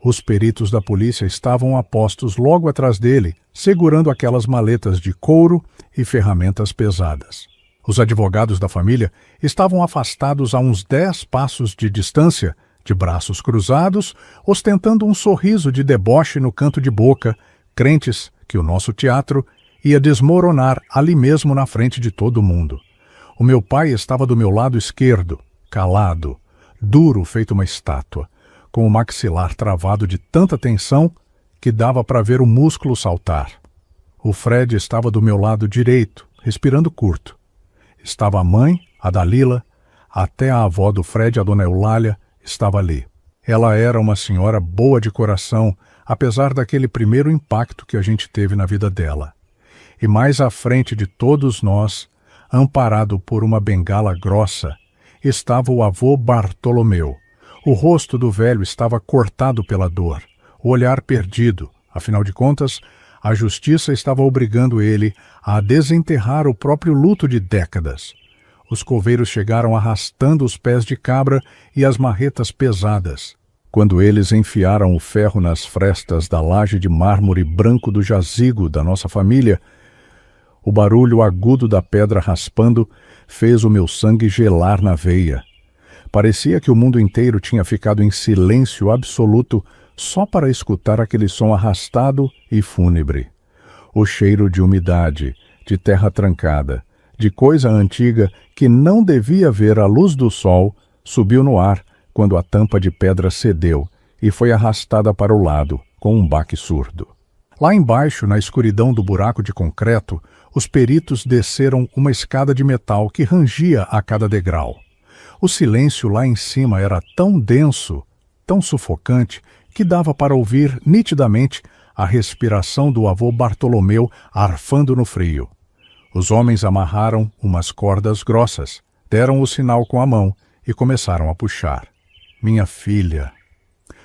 Os peritos da polícia estavam apostos logo atrás dele, segurando aquelas maletas de couro e ferramentas pesadas. Os advogados da família estavam afastados a uns 10 passos de distância, de braços cruzados, ostentando um sorriso de deboche no canto de boca, crentes que o nosso teatro ia desmoronar ali mesmo na frente de todo mundo. O meu pai estava do meu lado esquerdo, calado, duro feito uma estátua, com o maxilar travado de tanta tensão que dava para ver o músculo saltar. O Fred estava do meu lado direito, respirando curto. Estava a mãe, a Dalila, até a avó do Fred, a dona Eulália, estava ali. Ela era uma senhora boa de coração, apesar daquele primeiro impacto que a gente teve na vida dela. E mais à frente de todos nós, amparado por uma bengala grossa, estava o avô Bartolomeu. O rosto do velho estava cortado pela dor, o olhar perdido. Afinal de contas, a justiça estava obrigando ele a desenterrar o próprio luto de décadas. Os coveiros chegaram arrastando os pés de cabra e as marretas pesadas. Quando eles enfiaram o ferro nas frestas da laje de mármore branco do jazigo da nossa família, o barulho agudo da pedra raspando fez o meu sangue gelar na veia. Parecia que o mundo inteiro tinha ficado em silêncio absoluto só para escutar aquele som arrastado e fúnebre. O cheiro de umidade, de terra trancada, de coisa antiga que não devia ver a luz do sol, subiu no ar quando a tampa de pedra cedeu e foi arrastada para o lado, com um baque surdo. Lá embaixo, na escuridão do buraco de concreto, os peritos desceram uma escada de metal que rangia a cada degrau. O silêncio lá em cima era tão denso, tão sufocante, que dava para ouvir nitidamente a respiração do avô Bartolomeu arfando no frio. Os homens amarraram umas cordas grossas, deram o sinal com a mão e começaram a puxar. Minha filha.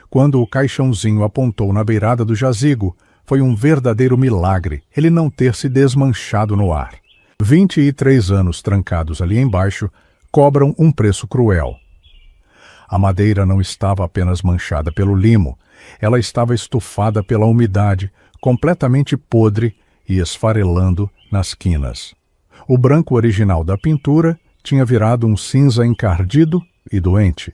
Quando o caixãozinho apontou na beirada do jazigo, foi um verdadeiro milagre ele não ter se desmanchado no ar. 23 anos trancados ali embaixo cobram um preço cruel. A madeira não estava apenas manchada pelo limo, ela estava estufada pela umidade, completamente podre e esfarelando nas quinas. O branco original da pintura tinha virado um cinza encardido e doente.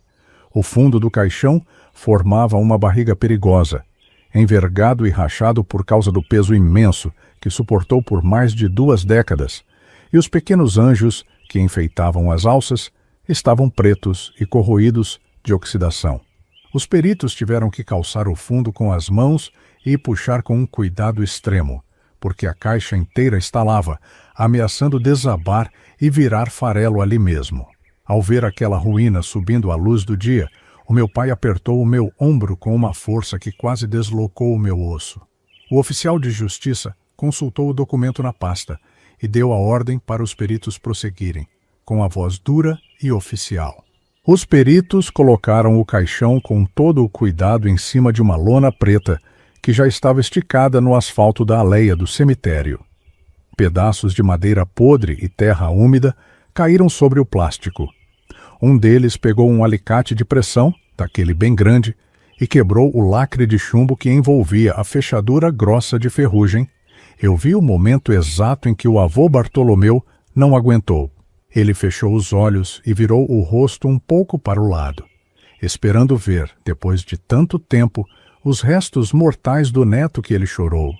O fundo do caixão formava uma barriga perigosa, envergado e rachado por causa do peso imenso que suportou por mais de 2 décadas, e os pequenos anjos que enfeitavam as alças estavam pretos e corroídos de oxidação. Os peritos tiveram que calçar o fundo com as mãos e puxar com um cuidado extremo, porque a caixa inteira estalava, ameaçando desabar e virar farelo ali mesmo. Ao ver aquela ruína subindo à luz do dia, o meu pai apertou o meu ombro com uma força que quase deslocou o meu osso. O oficial de justiça consultou o documento na pasta e deu a ordem para os peritos prosseguirem, com a voz dura e oficial. Os peritos colocaram o caixão com todo o cuidado em cima de uma lona preta que já estava esticada no asfalto da aléia do cemitério. Pedaços de madeira podre e terra úmida caíram sobre o plástico. Um deles pegou um alicate de pressão, daquele bem grande, e quebrou o lacre de chumbo que envolvia a fechadura grossa de ferrugem. Eu vi o momento exato em que o avô Bartolomeu não aguentou. Ele fechou os olhos e virou o rosto um pouco para o lado, esperando ver, depois de tanto tempo, os restos mortais do neto que ele chorou.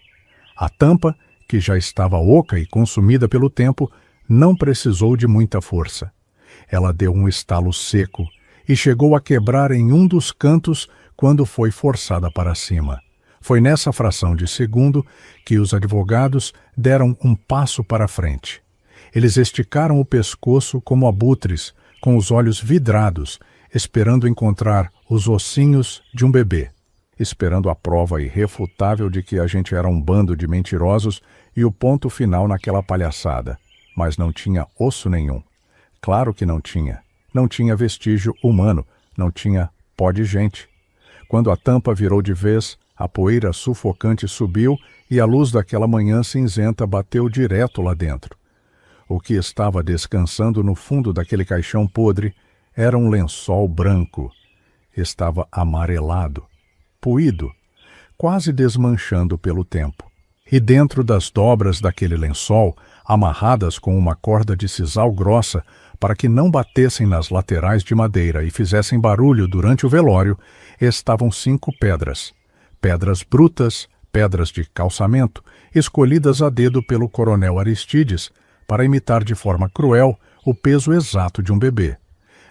A tampa, que já estava oca e consumida pelo tempo, não precisou de muita força. Ela deu um estalo seco e chegou a quebrar em um dos cantos quando foi forçada para cima. Foi nessa fração de segundo que os advogados deram um passo para frente. Eles esticaram o pescoço como abutres, com os olhos vidrados, esperando encontrar os ossinhos de um bebê, esperando a prova irrefutável de que a gente era um bando de mentirosos e o ponto final naquela palhaçada. Mas não tinha osso nenhum. Claro que não tinha. Não tinha vestígio humano, não tinha pó de gente. Quando a tampa virou de vez, a poeira sufocante subiu e a luz daquela manhã cinzenta bateu direto lá dentro. O que estava descansando no fundo daquele caixão podre era um lençol branco. Estava amarelado, puído, quase desmanchando pelo tempo. E dentro das dobras daquele lençol, amarradas com uma corda de sisal grossa para que não batessem nas laterais de madeira e fizessem barulho durante o velório, estavam 5 pedras. Pedras brutas, pedras de calçamento, escolhidas a dedo pelo coronel Aristides, para imitar de forma cruel o peso exato de um bebê.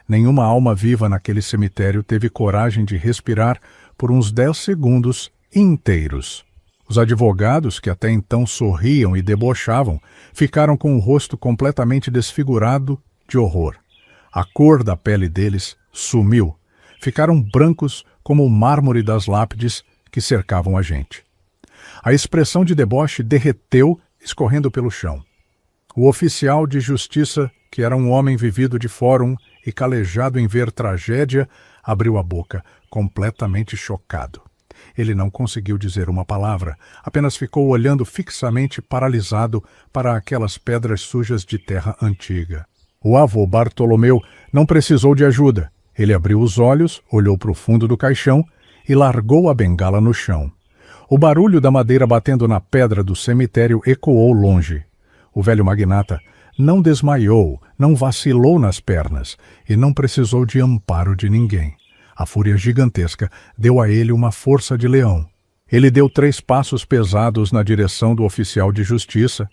Nenhuma alma viva naquele cemitério teve coragem de respirar por uns 10 segundos inteiros. Os advogados, que até então sorriam e debochavam, ficaram com o rosto completamente desfigurado de horror. A cor da pele deles sumiu. Ficaram brancos como o mármore das lápides que cercavam a gente. A expressão de deboche derreteu, escorrendo pelo chão. O oficial de justiça, que era um homem vivido de fórum e calejado em ver tragédia, abriu a boca, completamente chocado. Ele não conseguiu dizer uma palavra, apenas ficou olhando fixamente, paralisado, para aquelas pedras sujas de terra antiga. O avô Bartolomeu não precisou de ajuda. Ele abriu os olhos, olhou para o fundo do caixão e largou a bengala no chão. O barulho da madeira batendo na pedra do cemitério ecoou longe. O velho magnata não desmaiou, não vacilou nas pernas e não precisou de amparo de ninguém. A fúria gigantesca deu a ele uma força de leão. Ele deu 3 passos pesados na direção do oficial de justiça,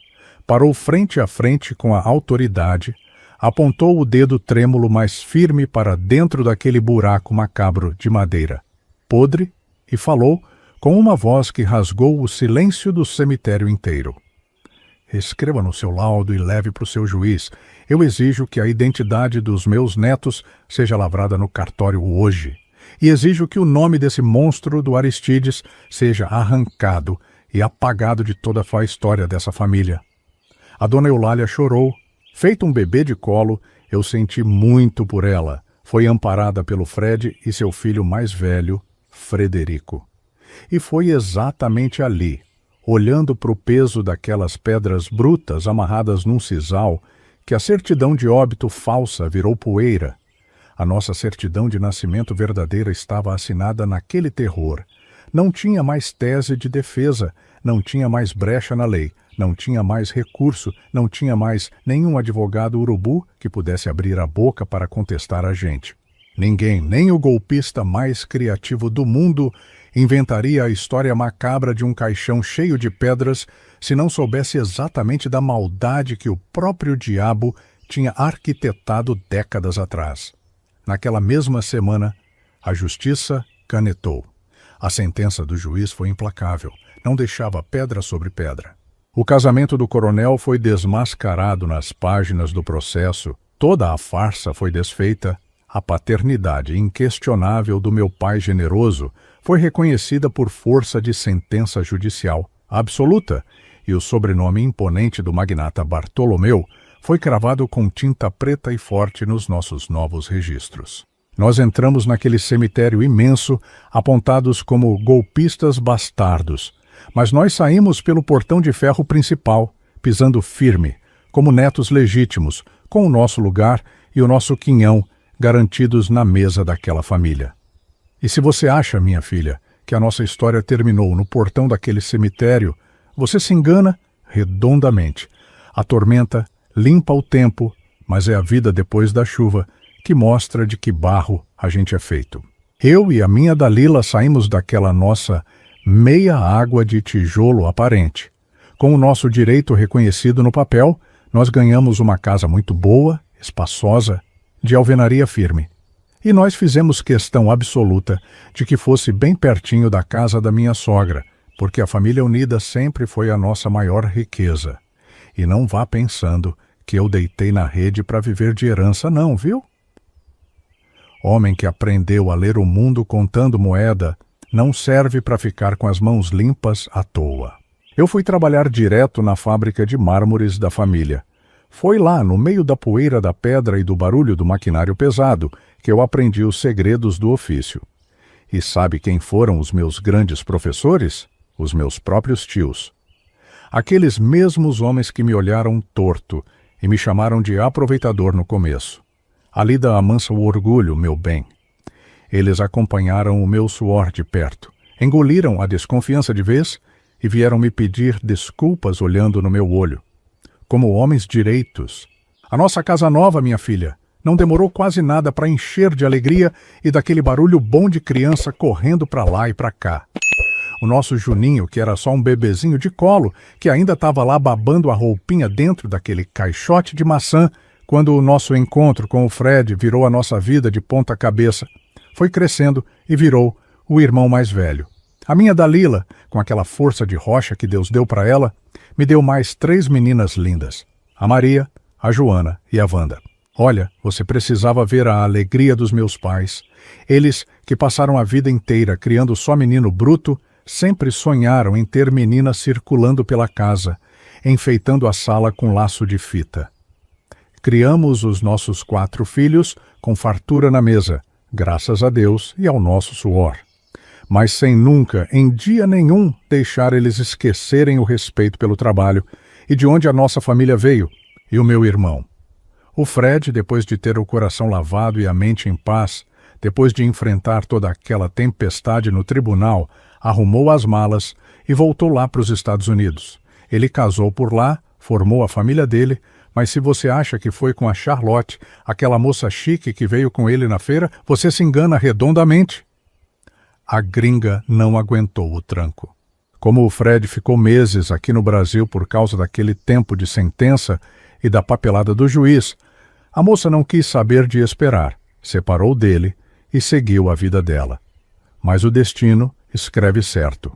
parou frente a frente com a autoridade, apontou o dedo trêmulo mais firme para dentro daquele buraco macabro de madeira podre e falou com uma voz que rasgou o silêncio do cemitério inteiro. Escreva no seu laudo e leve para o seu juiz. Eu exijo que a identidade dos meus netos seja lavrada no cartório hoje. E exijo que o nome desse monstro do Aristides seja arrancado e apagado de toda a história dessa família. A dona Eulália chorou. Feito um bebê de colo, eu senti muito por ela. Foi amparada pelo Fred e seu filho mais velho, Frederico. E foi exatamente ali, olhando para o peso daquelas pedras brutas amarradas num sisal, que a certidão de óbito falsa virou poeira. A nossa certidão de nascimento verdadeira estava assinada naquele terror. Não tinha mais tese de defesa, não tinha mais brecha na lei, não tinha mais recurso, não tinha mais nenhum advogado urubu que pudesse abrir a boca para contestar a gente. Ninguém, nem o golpista mais criativo do mundo, inventaria a história macabra de um caixão cheio de pedras se não soubesse exatamente da maldade que o próprio diabo tinha arquitetado décadas atrás. Naquela mesma semana, a justiça canetou. A sentença do juiz foi implacável, não deixava pedra sobre pedra. O casamento do coronel foi desmascarado nas páginas do processo, toda a farsa foi desfeita, a paternidade inquestionável do meu pai generoso foi reconhecida por força de sentença judicial absoluta, e o sobrenome imponente do magnata Bartolomeu foi cravado com tinta preta e forte nos nossos novos registros. Nós entramos naquele cemitério imenso, apontados como golpistas bastardos, mas nós saímos pelo portão de ferro principal, pisando firme, como netos legítimos, com o nosso lugar e o nosso quinhão garantidos na mesa daquela família. E se você acha, minha filha, que a nossa história terminou no portão daquele cemitério, você se engana redondamente. A tormenta limpa o tempo, mas é a vida depois da chuva que mostra de que barro a gente é feito. Eu e a minha Dalila saímos daquela nossa meia água de tijolo aparente. Com o nosso direito reconhecido no papel, nós ganhamos uma casa muito boa, espaçosa, de alvenaria firme. E nós fizemos questão absoluta de que fosse bem pertinho da casa da minha sogra, porque a família unida sempre foi a nossa maior riqueza. E não vá pensando que eu deitei na rede para viver de herança não, viu? Homem que aprendeu a ler o mundo contando moeda não serve para ficar com as mãos limpas à toa. Eu fui trabalhar direto na fábrica de mármores da família. Foi lá, no meio da poeira da pedra e do barulho do maquinário pesado, que eu aprendi os segredos do ofício. E sabe quem foram os meus grandes professores? Os meus próprios tios. Aqueles mesmos homens que me olharam torto e me chamaram de aproveitador no começo. Ali dá amansa o orgulho, meu bem. Eles acompanharam o meu suor de perto, engoliram a desconfiança de vez e vieram me pedir desculpas olhando no meu olho. Como homens direitos. A nossa casa nova, minha filha, não demorou quase nada para encher de alegria e daquele barulho bom de criança correndo para lá e para cá. O nosso Juninho, que era só um bebezinho de colo, que ainda estava lá babando a roupinha dentro daquele caixote de maçã, quando o nosso encontro com o Fred virou a nossa vida de ponta cabeça. Foi crescendo e virou o irmão mais velho. A minha Dalila, com aquela força de rocha que Deus deu para ela, me deu mais 3 meninas lindas. A Maria, a Joana e a Wanda. Olha, você precisava ver a alegria dos meus pais. Eles, que passaram a vida inteira criando só menino bruto, sempre sonharam em ter meninas circulando pela casa, enfeitando a sala com laço de fita. Criamos os nossos 4 filhos com fartura na mesa, graças a Deus e ao nosso suor. Mas sem nunca, em dia nenhum, deixar eles esquecerem o respeito pelo trabalho e de onde a nossa família veio, e o meu irmão. O Fred, depois de ter o coração lavado e a mente em paz, depois de enfrentar toda aquela tempestade no tribunal, arrumou as malas e voltou lá para os Estados Unidos. Ele casou por lá, formou a família dele, mas se você acha que foi com a Charlotte, aquela moça chique que veio com ele na feira, você se engana redondamente. A gringa não aguentou o tranco. Como o Fred ficou meses aqui no Brasil por causa daquele tempo de sentença e da papelada do juiz, a moça não quis saber de esperar, separou dele e seguiu a vida dela. Mas o destino escreve certo.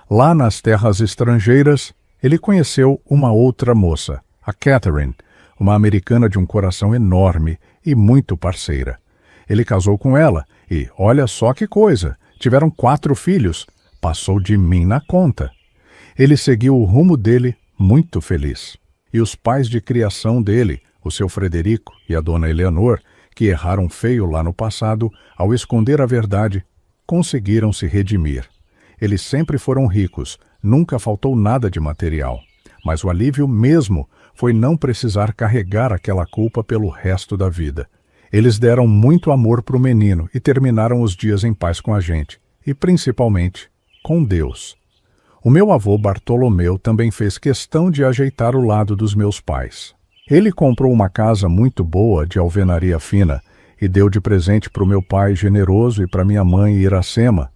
Lá nas terras estrangeiras, ele conheceu uma outra moça, a Catherine, uma americana de um coração enorme e muito parceira. Ele casou com ela e, olha só que coisa, tiveram 4 filhos, passou de mim na conta. Ele seguiu o rumo dele muito feliz. E os pais de criação dele, o seu Frederico e a dona Eleanor, que erraram feio lá no passado, ao esconder a verdade, conseguiram se redimir. Eles sempre foram ricos, nunca faltou nada de material. Mas o alívio mesmo foi não precisar carregar aquela culpa pelo resto da vida. Eles deram muito amor para o menino e terminaram os dias em paz com a gente, e principalmente com Deus. O meu avô Bartolomeu também fez questão de ajeitar o lado dos meus pais. Ele comprou uma casa muito boa de alvenaria fina e deu de presente para o meu pai generoso e para minha mãe Iracema.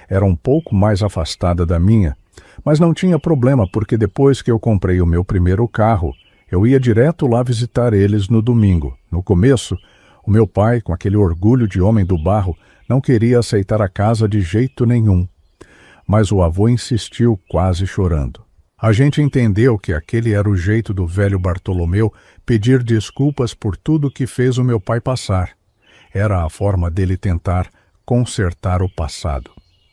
Era um pouco mais afastada da minha, mas não tinha problema porque depois que eu comprei o meu primeiro carro, eu ia direto lá visitar eles no domingo. No começo, o meu pai, com aquele orgulho de homem do barro, não queria aceitar a casa de jeito nenhum. Mas o avô insistiu, quase chorando. A gente entendeu que aquele era o jeito do velho Bartolomeu pedir desculpas por tudo que fez o meu pai passar. Era a forma dele tentar consertar o passado.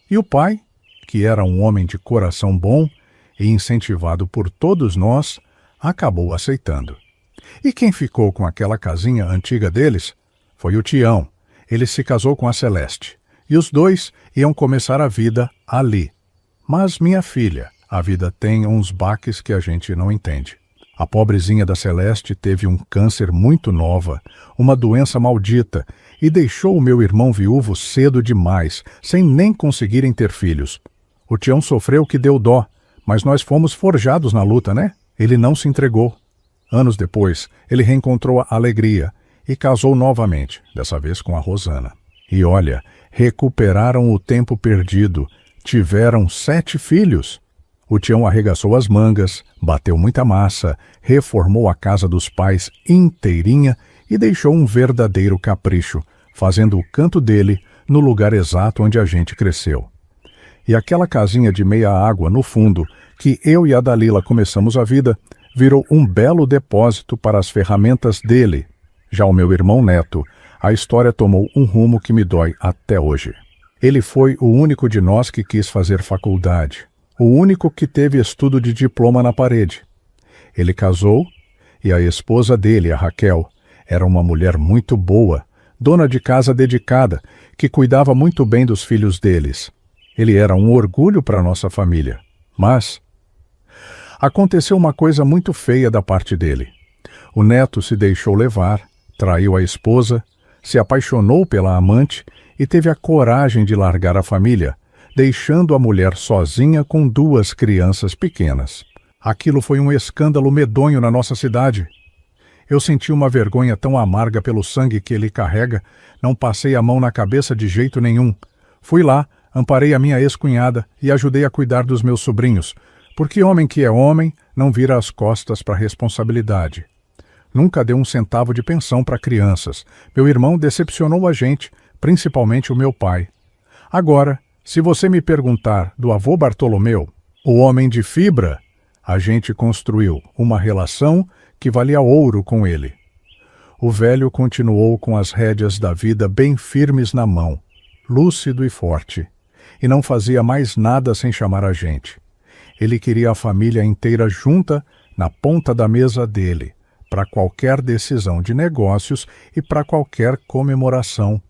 E o pai, que era um homem de coração bom e incentivado por todos nós, acabou aceitando. E quem ficou com aquela casinha antiga deles foi o Tião. Ele se casou com a Celeste. E os dois iam começar a vida ali. Mas, minha filha, a vida tem uns baques que a gente não entende. A pobrezinha da Celeste teve um câncer muito nova, uma doença maldita, e deixou o meu irmão viúvo cedo demais, sem nem conseguirem ter filhos. O Tião sofreu que deu dó, mas nós fomos forjados na luta, né? Ele não se entregou. Anos depois, ele reencontrou a alegria e casou novamente, dessa vez com a Rosana. E olha, recuperaram o tempo perdido, tiveram 7 filhos. O Tião arregaçou as mangas, bateu muita massa, reformou a casa dos pais inteirinha e deixou um verdadeiro capricho, fazendo o canto dele no lugar exato onde a gente cresceu. E aquela casinha de meia água no fundo, que eu e a Dalila começamos a vida, virou um belo depósito para as ferramentas dele. Já o meu irmão Neto A história tomou um rumo que me dói até hoje. Ele foi o único de nós que quis fazer faculdade, o único que teve estudo de diploma na parede. Ele casou e a esposa dele, a Raquel, era uma mulher muito boa, dona de casa dedicada, que cuidava muito bem dos filhos deles. Ele era um orgulho para nossa família. Mas aconteceu uma coisa muito feia da parte dele. O neto se deixou levar, traiu a esposa, se apaixonou pela amante e teve a coragem de largar a família, deixando a mulher sozinha com 2 crianças pequenas. Aquilo foi um escândalo medonho na nossa cidade. Eu senti uma vergonha tão amarga pelo sangue que ele carrega, não passei a mão na cabeça de jeito nenhum. Fui lá, amparei a minha ex-cunhada e ajudei a cuidar dos meus sobrinhos, porque homem que é homem não vira as costas para a responsabilidade. Nunca deu um centavo de pensão para crianças. Meu irmão decepcionou a gente, principalmente o meu pai. Agora, se você me perguntar do avô Bartolomeu, o homem de fibra, a gente construiu uma relação que valia ouro com ele. O velho continuou com as rédeas da vida bem firmes na mão, lúcido e forte, e não fazia mais nada sem chamar a gente. Ele queria a família inteira junta na ponta da mesa dele, para qualquer decisão de negócios e para qualquer comemoração.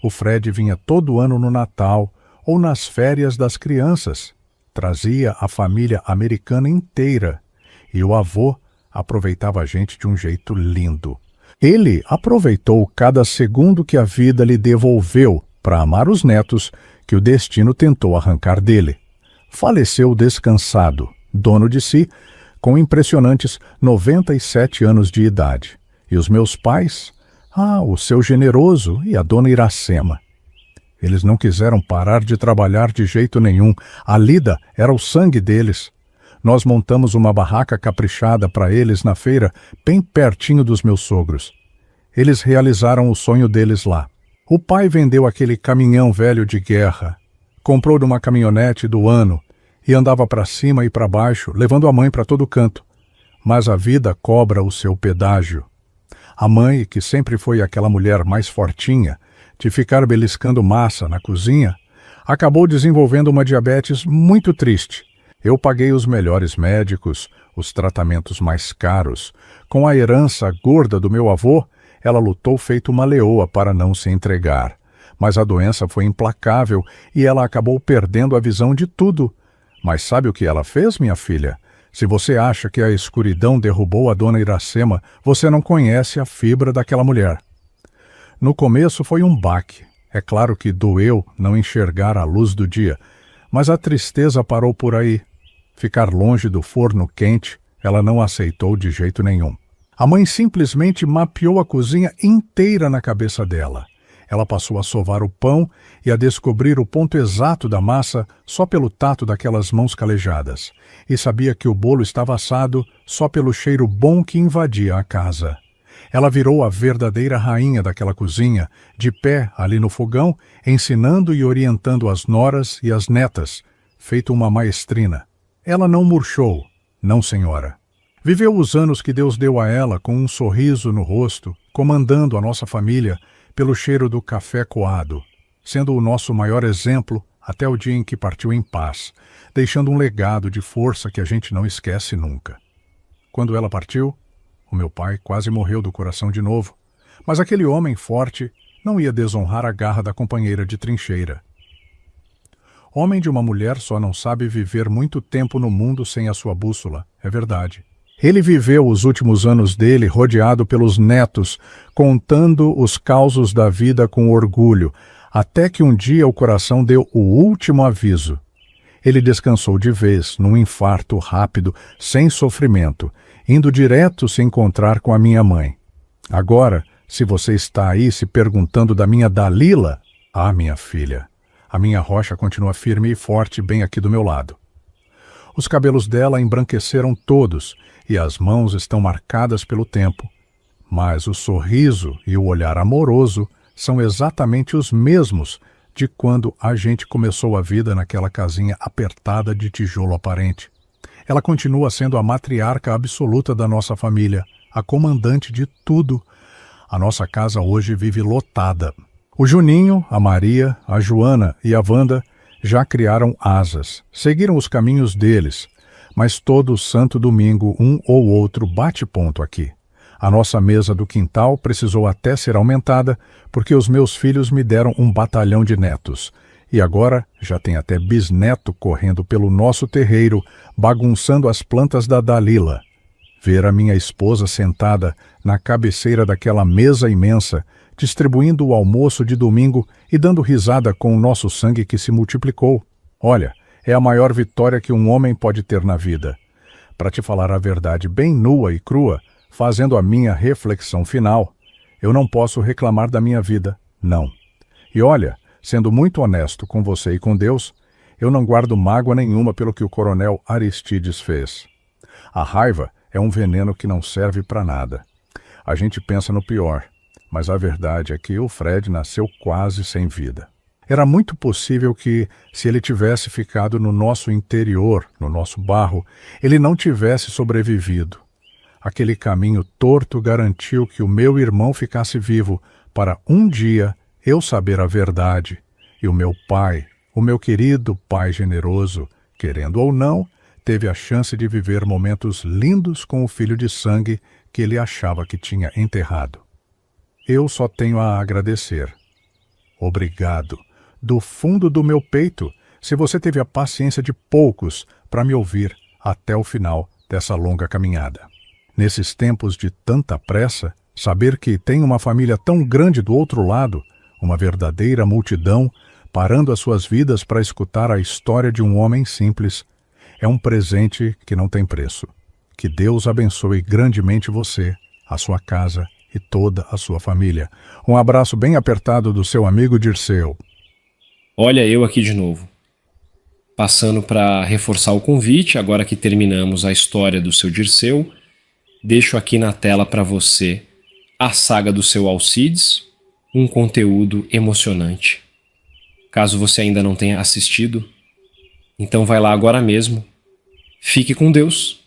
O Fred vinha todo ano no Natal ou nas férias das crianças. Trazia a família americana inteira. E o avô aproveitava a gente de um jeito lindo. Ele aproveitou cada segundo que a vida lhe devolveu para amar os netos que o destino tentou arrancar dele. Faleceu descansado, dono de si, com impressionantes 97 anos de idade. E os meus pais? O seu generoso e a dona Iracema. Eles não quiseram parar de trabalhar de jeito nenhum. A lida era o sangue deles. Nós montamos uma barraca caprichada para eles na feira, bem pertinho dos meus sogros. Eles realizaram o sonho deles lá. O pai vendeu aquele caminhão velho de guerra, comprou numa caminhonete do ano e andava para cima e para baixo, levando a mãe para todo canto. Mas a vida cobra o seu pedágio. A mãe, que sempre foi aquela mulher mais fortinha, de ficar beliscando massa na cozinha, acabou desenvolvendo uma diabetes muito triste. Eu paguei os melhores médicos, os tratamentos mais caros. Com a herança gorda do meu avô, ela lutou feito uma leoa para não se entregar. Mas a doença foi implacável e ela acabou perdendo a visão de tudo. Mas sabe o que ela fez, minha filha? Se você acha que a escuridão derrubou a dona Iracema, você não conhece a fibra daquela mulher. No começo foi um baque. É claro que doeu não enxergar a luz do dia, mas a tristeza parou por aí. Ficar longe do forno quente, ela não aceitou de jeito nenhum. A mãe simplesmente mapeou a cozinha inteira na cabeça dela. Ela passou a sovar o pão e a descobrir o ponto exato da massa só pelo tato daquelas mãos calejadas. E sabia que o bolo estava assado só pelo cheiro bom que invadia a casa. Ela virou a verdadeira rainha daquela cozinha, de pé ali no fogão, ensinando e orientando as noras e as netas, feito uma maestrina. Ela não murchou, não senhora. Viveu os anos que Deus deu a ela com um sorriso no rosto, comandando a nossa família pelo cheiro do café coado, sendo o nosso maior exemplo até o dia em que partiu em paz, deixando um legado de força que a gente não esquece nunca. Quando ela partiu, o meu pai quase morreu do coração de novo, mas aquele homem forte não ia desonrar a garra da companheira de trincheira. Homem de uma mulher só não sabe viver muito tempo no mundo sem a sua bússola, é verdade. Ele viveu os últimos anos dele rodeado pelos netos, contando os causos da vida com orgulho, até que um dia o coração deu o último aviso. Ele descansou de vez, num infarto rápido, sem sofrimento, indo direto se encontrar com a minha mãe. Agora, se você está aí se perguntando da minha Dalila, minha filha, a minha rocha continua firme e forte bem aqui do meu lado. Os cabelos dela embranqueceram todos e as mãos estão marcadas pelo tempo. Mas o sorriso e o olhar amoroso são exatamente os mesmos de quando a gente começou a vida naquela casinha apertada de tijolo aparente. Ela continua sendo a matriarca absoluta da nossa família, a comandante de tudo, A nossa casa hoje vive lotada. O Juninho, a Maria, a Joana e a Wanda já criaram asas, seguiram os caminhos deles, mas todo santo domingo um ou outro bate ponto aqui. A nossa mesa do quintal precisou até ser aumentada porque os meus filhos me deram um batalhão de netos. E agora já tem até bisneto correndo pelo nosso terreiro, bagunçando as plantas da Dalila. Ver a minha esposa sentada na cabeceira daquela mesa imensa, distribuindo o almoço de domingo e dando risada com o nosso sangue que se multiplicou. Olha, é a maior vitória que um homem pode ter na vida. Para te falar a verdade bem nua e crua, fazendo a minha reflexão final, eu não posso reclamar da minha vida, não. E olha, sendo muito honesto com você e com Deus, eu não guardo mágoa nenhuma pelo que o coronel Aristides fez. A raiva é um veneno que não serve para nada. A gente pensa no pior, mas a verdade é que o Fred nasceu quase sem vida. Era muito possível que, se ele tivesse ficado no nosso interior, no nosso barro, ele não tivesse sobrevivido. Aquele caminho torto garantiu que o meu irmão ficasse vivo para um dia eu saber a verdade. E o meu pai, o meu querido pai generoso, querendo ou não, teve a chance de viver momentos lindos com o filho de sangue que ele achava que tinha enterrado. Eu só tenho a agradecer. Obrigado, do fundo do meu peito, se você teve a paciência de poucos para me ouvir até o final dessa longa caminhada. Nesses tempos de tanta pressa, saber que tem uma família tão grande do outro lado, uma verdadeira multidão, parando as suas vidas para escutar a história de um homem simples, é um presente que não tem preço. Que Deus abençoe grandemente você, a sua casa e toda a sua família. Um abraço bem apertado do seu amigo Dirceu. Olha eu aqui de novo. Passando para reforçar o convite, agora que terminamos a história do seu Dirceu, deixo aqui na tela para você a saga do seu Alcides, um conteúdo emocionante. Caso você ainda não tenha assistido, então vai lá agora mesmo. Fique com Deus.